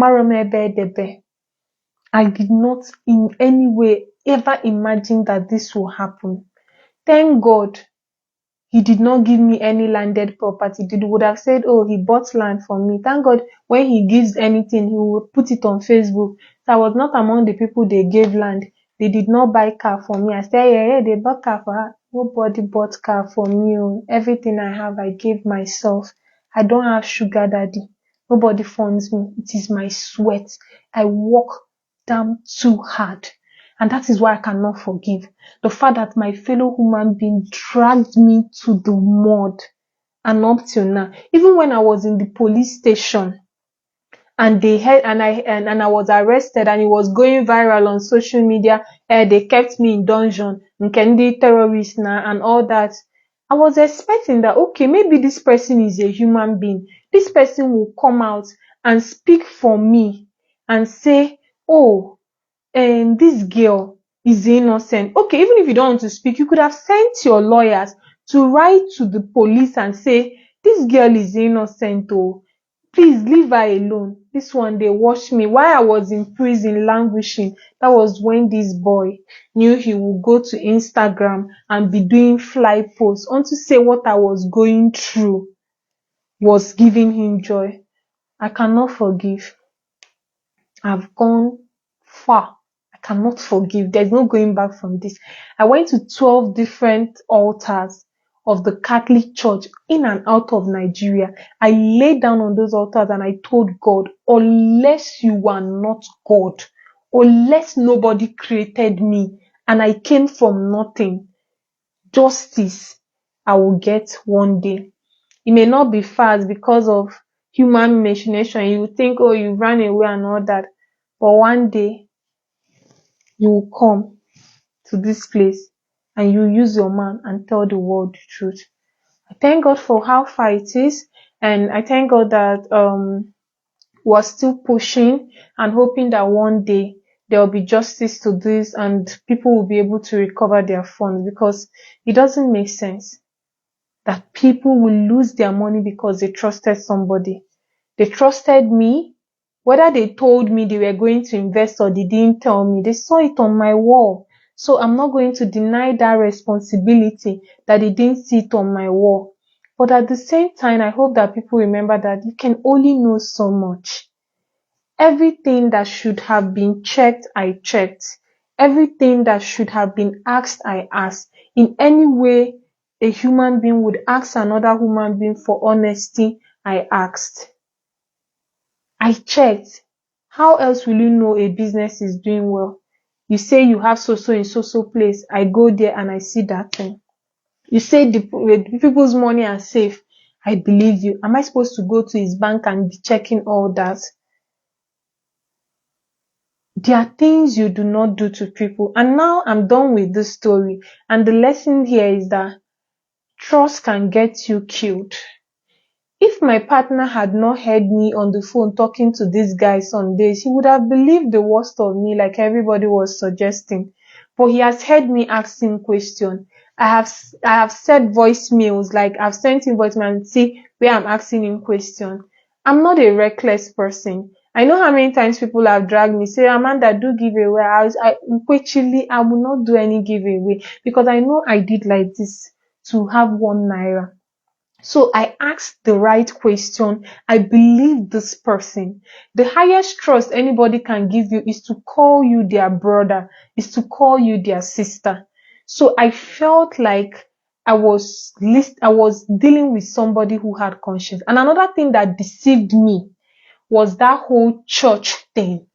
did not in any way ever imagine that this will happen. Thank God he did not give me any landed property. He would have said, oh, he bought land for me. Thank God when he gives anything, he will put it on Facebook. So I was not among the people they gave land. They did not buy car for me. I said, yeah, they bought car for her. Nobody bought car for me. Everything I have, I gave myself. I don't have sugar daddy. Nobody funds me. It is my sweat. I work damn too hard. And that is why I cannot forgive. The fact that my fellow human being dragged me to the mud, and up till now, even when I was in the police station and they had and I was arrested and it was going viral on social media, they kept me in dungeon, Nkendi terrorist now and all that. I was expecting that, okay, maybe this person is a human being. This person will come out and speak for me and say, oh, this girl is innocent. Okay, even if you don't want to speak, you could have sent your lawyers to write to the police and say, this girl is innocent. Oh, please leave her alone. This one, they watched me while I was in prison languishing. That was when this boy knew he would go to Instagram and be doing fly posts on to say what I was going through was giving him joy. I cannot forgive. I've gone far. I cannot forgive. There's no going back from this. I went to 12 different altars of the Catholic Church in and out of Nigeria. I lay down on those altars and I told God, unless you are not God, unless nobody created me and I came from nothing, justice I will get one day. It may not be fast because of human machination. You think, oh, you ran away and all that. But one day, you will come to this place and you use your mouth and tell the world the truth. I thank God for how far it is. And I thank God that we're still pushing and hoping that one day there will be justice to this and people will be able to recover their funds, because it doesn't make sense that people will lose their money because they trusted somebody. They trusted me. Whether they told me they were going to invest or they didn't tell me, they saw it on my wall. So I'm not going to deny that responsibility that they didn't see it on my wall. But at the same time, I hope that people remember that you can only know so much. Everything that should have been checked, I checked. Everything that should have been asked, I asked. In any way a human being would ask another human being for honesty, I asked. I checked. How else will you know a business is doing well? You say you have so in so place. I go there and I see that thing. You say the people's money are safe. I believe you. Am I supposed to go to his bank and be checking all that? There are things you do not do to people. And now I'm done with this story. And the lesson here is that trust can get you killed. If my partner had not heard me on the phone talking to this guy some days, he would have believed the worst of me like everybody was suggesting. But he has heard me asking questions. I have sent voicemails, like I've sent him voicemail and see where I'm asking him questions. I'm not a reckless person. I know how many times people have dragged me, say, Amanda, do giveaway. I will not do any giveaway because I know I did like this to have 1 naira. So I asked the right question. I believe this person. The highest trust anybody can give you is to call you their brother, is to call you their sister. So I felt like I was dealing with somebody who had conscience. And another thing that deceived me was that whole church thing.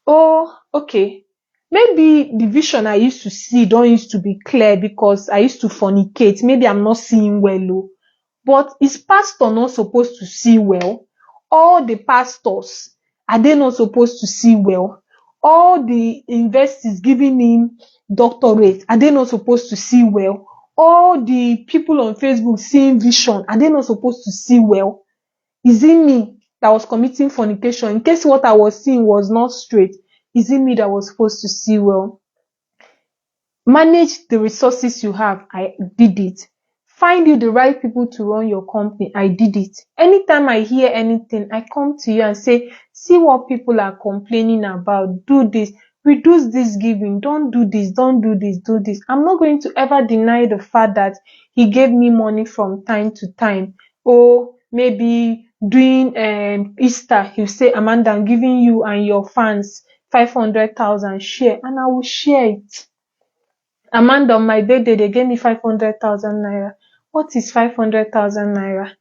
Oh, okay. Maybe the vision I used to see don't used to be clear because I used to fornicate. Maybe I'm not seeing well. Oh. But is pastor not supposed to see well? All the pastors, are they not supposed to see well? All the investors giving him doctorate, are they not supposed to see well? All the people on Facebook seeing vision, are they not supposed to see well? Is it me that was committing fornication? In case what I was seeing was not straight, is it me that was supposed to see well? Manage the resources you have. I did it. Find you the right people to run your company. I did it. Anytime I hear anything, I come to you and say, see what people are complaining about. Do this. Reduce this giving. Don't do this. Don't do this. Do this. I'm not going to ever deny the fact that he gave me money from time to time. Or maybe during Easter, he'll say, Amanda, I'm giving you and your fans 500,000 share, and I will share it. Amanda, on my birthday, they gave me 500,000 naira. What is 500,000 naira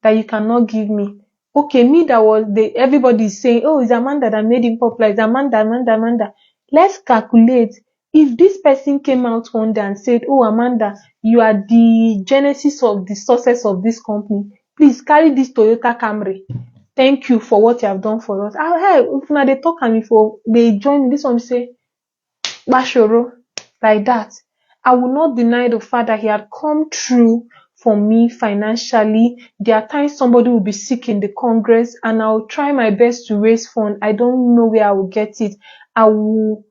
that you cannot give me? Okay, me that was everybody is saying, oh, it's Amanda that made him popular. It's Amanda. Let's calculate. If this person came out one day and said, oh, Amanda, you are the genesis of the success of this company. Please carry this Toyota Camry. Thank you for what you have done for us. Hey, if now they talk and if they join me, this one say, Bashoro, like that. I will not deny the fact that he had come through for me financially. There are times somebody will be sick in the Congress and I'll try my best to raise funds. I don't know where I will get it. I will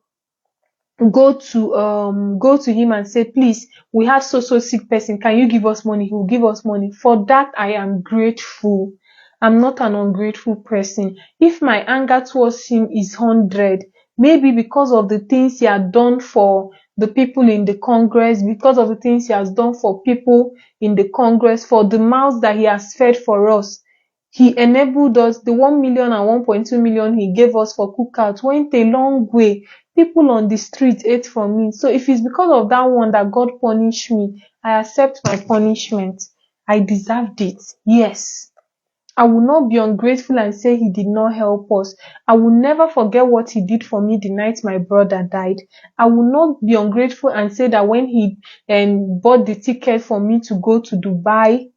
go to him and say, please, we have so sick person. Can you give us money? He will give us money. For that, I am grateful. I'm not an ungrateful person. If my anger towards him is 100, maybe because of the things he had done for the people in the Congress, because of the things he has done for people in the Congress, for the mouths that he has fed for us, he enabled us. The 1 million and 1.2 million he gave us for cookout went a long way. People on the street ate from me. So if it's because of that one that God punished me, I accept my punishment. I deserved it. Yes. I will not be ungrateful and say he did not help us. I will never forget what he did for me the night my brother died. I will not be ungrateful and say that when he bought the ticket for me to go to Dubai,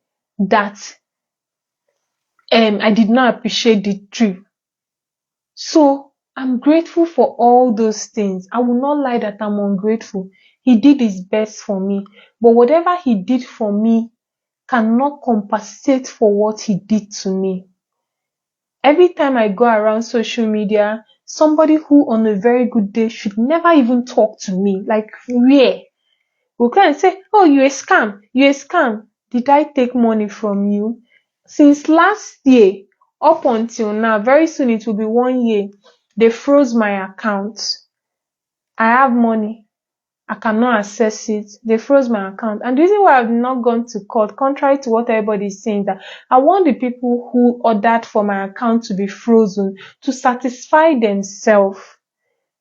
that I did not appreciate the trip. So I'm grateful for all those things. I will not lie that I'm ungrateful. He did his best for me. But whatever he did for me cannot compensate for what he did to me. Every time I go around social media, somebody who on a very good day should never even talk to me. Like, where? Will come and say, oh, you a scam. Did I take money from you? Since last year, up until now, very soon it will be 1 year, they froze my account. I have money. I cannot access it. They froze my account. And the reason why I've not gone to court, contrary to what everybody is saying, that I want the people who ordered for my account to be frozen to satisfy themselves.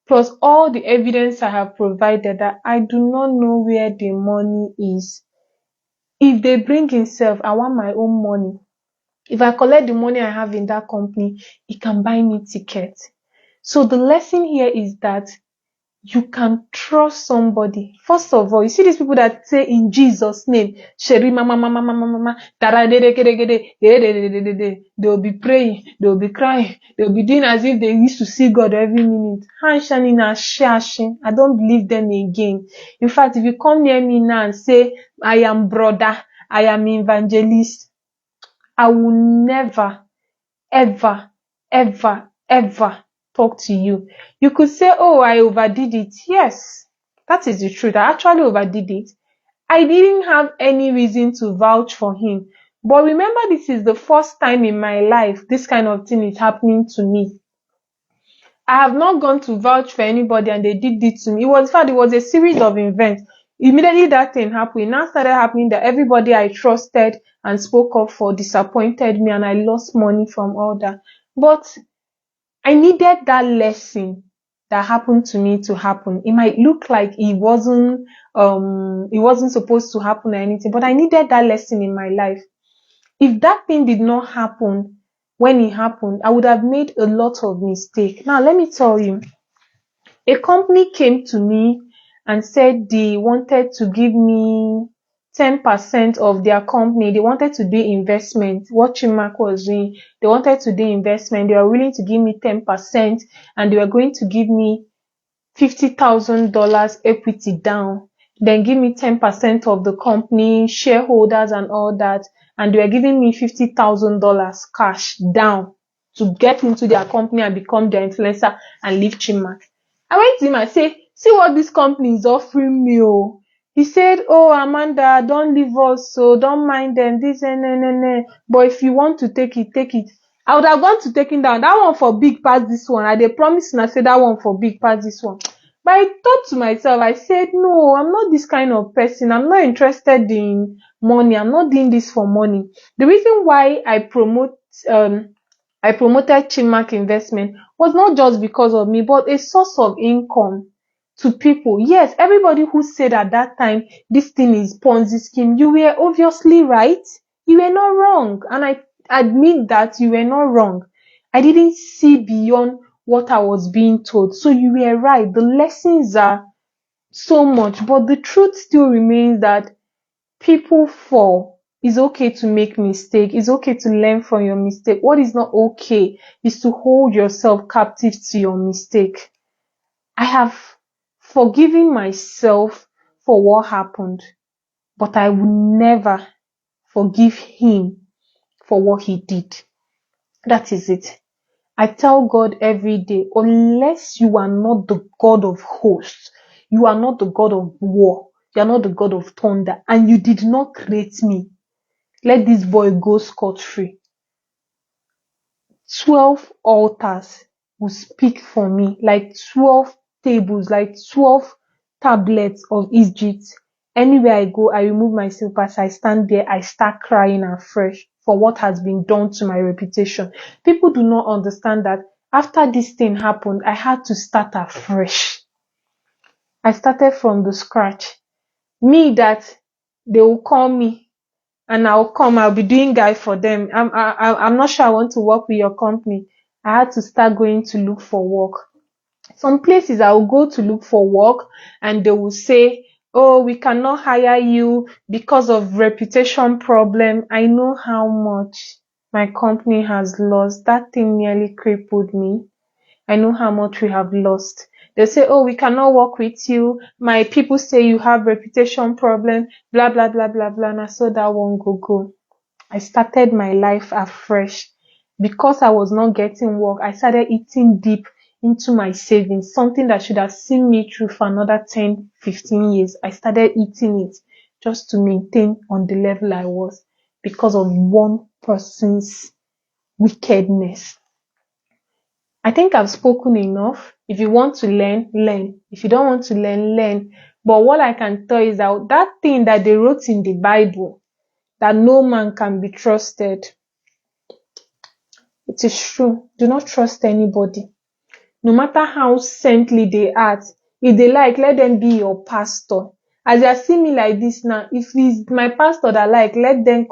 Plus all the evidence I have provided that I do not know where the money is. If they bring himself, I want my own money. If I collect the money I have in that company, it can buy me tickets. So the lesson here is that you can trust somebody. First of all, you see these people that say in Jesus' name, Sheri mama mama mama mama, they will be praying, they will be crying, they will be doing as if they used to see God every minute. I don't believe them again. In fact, if you come near me now and say, I am brother, I am evangelist, I will never, ever, ever, ever talk to you. You could say, oh, I overdid it. Yes, that is the truth. I actually overdid it. I didn't have any reason to vouch for him. But remember, this is the first time in my life this kind of thing is happening to me. I have not gone to vouch for anybody and they did it to me. It was a series of events. Immediately that thing happened, it now started happening that everybody I trusted and spoke up for disappointed me and I lost money from all that. But I needed that lesson that happened to me to happen. It might look like it wasn't supposed to happen or anything, but I needed that lesson in my life. If that thing did not happen when it happened, I would have made a lot of mistakes. Now, let me tell you, a company came to me and said they wanted to give me 10% of their company. They wanted to do investment. What Chinmark was doing, they wanted to do investment. They were willing to give me 10% and they were going to give me $50,000 equity down. Then give me 10% of the company, shareholders and all that. And they were giving me $50,000 cash down to get into their company and become their influencer and leave Chinmark. I went to him and said, see what this company is offering me. Oh. He said, oh, Amanda, don't leave us. So don't mind them. This and But if you want to take it, take it. I would have gone to taking down that one for big past this one. I they promised and I said that one for big past this one. But I thought to myself, I said, no, I'm not this kind of person. I'm not interested in money. I'm not doing this for money. The reason why I promoted Chinmark investment was not just because of me, but a source of income to people. Yes, everybody who said at that time, this thing is Ponzi scheme, you were obviously right. You were not wrong. And I admit that you were not wrong. I didn't see beyond what I was being told. So you were right. The lessons are so much, but the truth still remains that people fall. It's okay to make mistake. It's okay to learn from your mistake. What is not okay is to hold yourself captive to your mistake. I have forgiven myself for what happened, but I will never forgive him for what he did. That is it. I tell God every day, unless you are not the God of hosts, you are not the God of war, you are not the God of thunder, and you did not create me, let this boy go scot-free. 12 altars will speak for me, like 12 tables, like 12 tablets of Egypt. Anywhere I go, I remove my slippers, I stand there, I start crying afresh for what has been done to my reputation. People do not understand that after this thing happened, I had to start afresh. I started from the scratch. Me that they will call me and I'll be doing guy for them. I'm not sure I want to work with your company. I had to start going to look for work. Some places I will go to look for work and they will say, oh, we cannot hire you because of reputation problem. I know how much my company has lost. That thing nearly crippled me. I know how much we have lost. They say, oh, we cannot work with you. My people say you have reputation problem, blah, blah, blah, blah, blah. And I saw that one go. I started my life afresh. Because I was not getting work, I started eating deep into my savings, something that should have seen me through for another 10, 15 years. I started eating it just to maintain on the level I was because of one person's wickedness. I think I've spoken enough. If you want to learn, learn. If you don't want to learn, learn. But what I can tell is that thing that they wrote in the Bible, that no man can be trusted, it is true. Do not trust anybody. No matter how saintly they act, if they like, let them be your pastor. As you see me like this now, if it's my pastor that like, let them,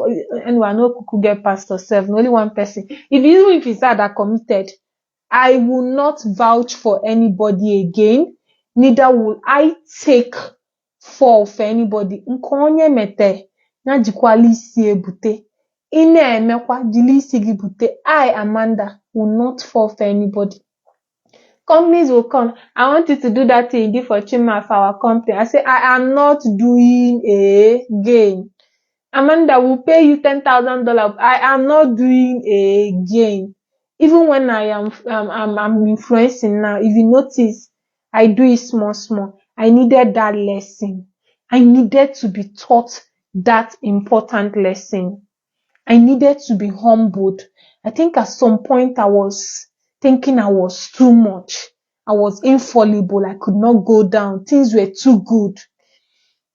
anyway, I know could get pastor self, only one person. Even if it's that committed, I will not vouch for anybody again. Neither will I take fall for anybody. Nkonye mete, na jikwali isi ebute. Ine emekwa jili isi gị bute. I, Amanda, will not fall for anybody. Companies will come. I want you to do that thing you did for Chinmark for our company. I say, I am not doing a game. Amanda will pay you $10,000. I am not doing again. Even when I'm influencing now, if you notice, I do it small. I needed that lesson. I needed to be taught that important lesson. I needed to be humbled. I think at some point I was thinking I was too much. I was infallible. I could not go down. Things were too good.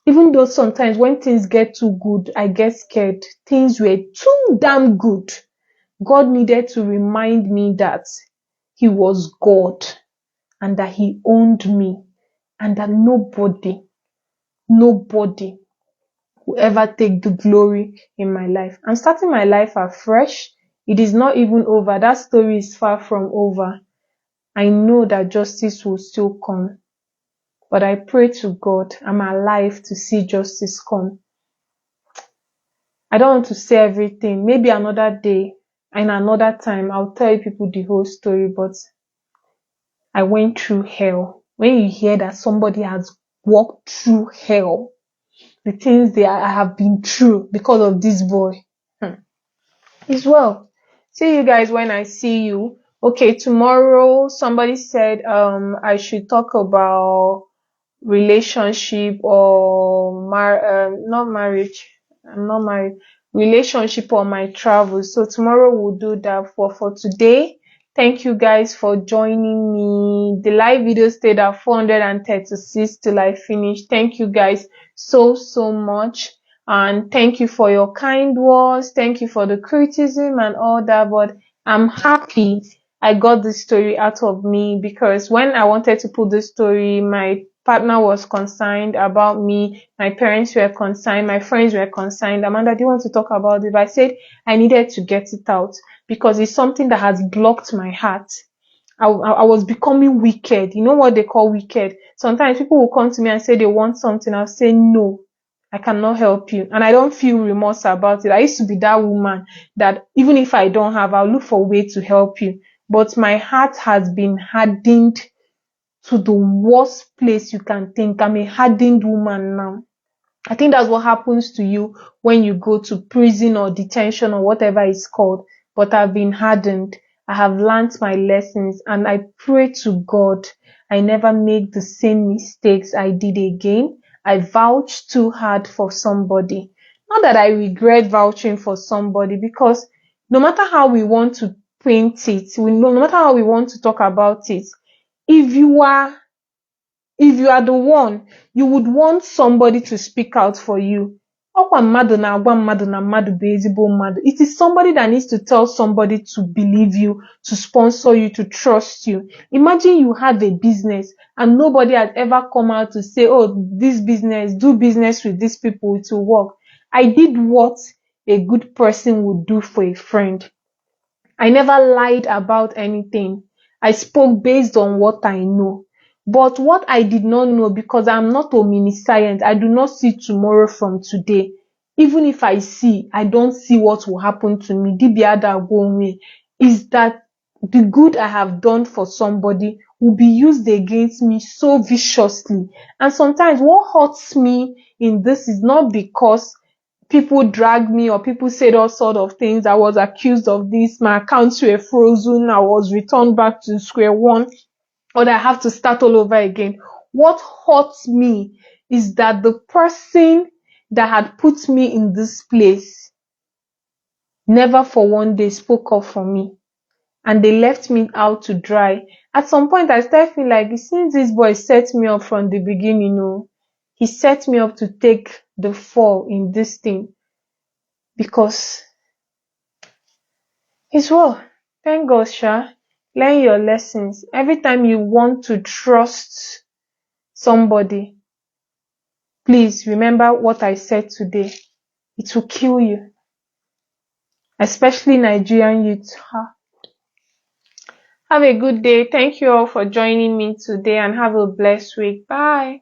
Even though sometimes when things get too good, I get scared. Things were too damn good. God needed to remind me that He was God and that He owned me and that nobody will ever take the glory in my life. I'm starting my life afresh. It is not even over. That story is far from over. I know that justice will still come. But I pray to God I'm alive to see justice come. I don't want to say everything. Maybe another day and another time I'll tell you people the whole story, but I went through hell. When you hear that somebody has walked through hell, the things I have been through because of this boy, is well. See you guys when I see you. Okay, tomorrow somebody said I should talk about relationship or not marriage. I'm not married. Relationship or my travels. So tomorrow we'll do that. For today, thank you guys for joining me. The live video stayed at 436 till I finished. Thank you guys so much. And thank you for your kind words. Thank you for the criticism and all that. But I'm happy I got this story out of me, because when I wanted to put this story, my partner was concerned about me, my parents were concerned, my friends were concerned. Amanda, do you want to talk about it? But I said I needed to get it out because it's something that has blocked my heart. I was becoming wicked. You know what they call wicked? Sometimes people will come to me and say they want something. I'll say no, I cannot help you. And I don't feel remorse about it. I used to be that woman that even if I don't have, I'll look for a way to help you. But my heart has been hardened to the worst place you can think. I'm a hardened woman now. I think that's what happens to you when you go to prison or detention or whatever it's called. But I've been hardened. I have learned my lessons, and I pray to God I never make the same mistakes I did again. I vouched too hard for somebody. Not that I regret vouching for somebody, because no matter how we want to paint it, no matter how we want to talk about it, if you are the one, you would want somebody to speak out for you. It is somebody that needs to tell somebody to believe you, to sponsor you, to trust you. Imagine you had a business and nobody had ever come out to say, oh, this business, do business with these people, it will work. I did what a good person would do for a friend. I never lied about anything. I spoke based on what I know. But what I did not know, because I'm not omniscient, I do not see tomorrow from today. Even if I see, I don't see what will happen to me. Is that the good I have done for somebody will be used against me so viciously. And sometimes what hurts me in this is not because people dragged me or people said all sort of things. I was accused of this. My accounts were frozen. I was returned back to square one, or that I have to start all over again. What hurts me is that the person that had put me in this place never for one day spoke up for me, and they left me out to dry. At some point, I started feeling like, since this boy set me up from the beginning, he set me up to take the fall in this thing. Because it's well. Thank God, Sha. Learn your lessons. Every time you want to trust somebody, please remember what I said today. It will kill you. Especially Nigerian youth. Have a good day. Thank you all for joining me today, and have a blessed week. Bye.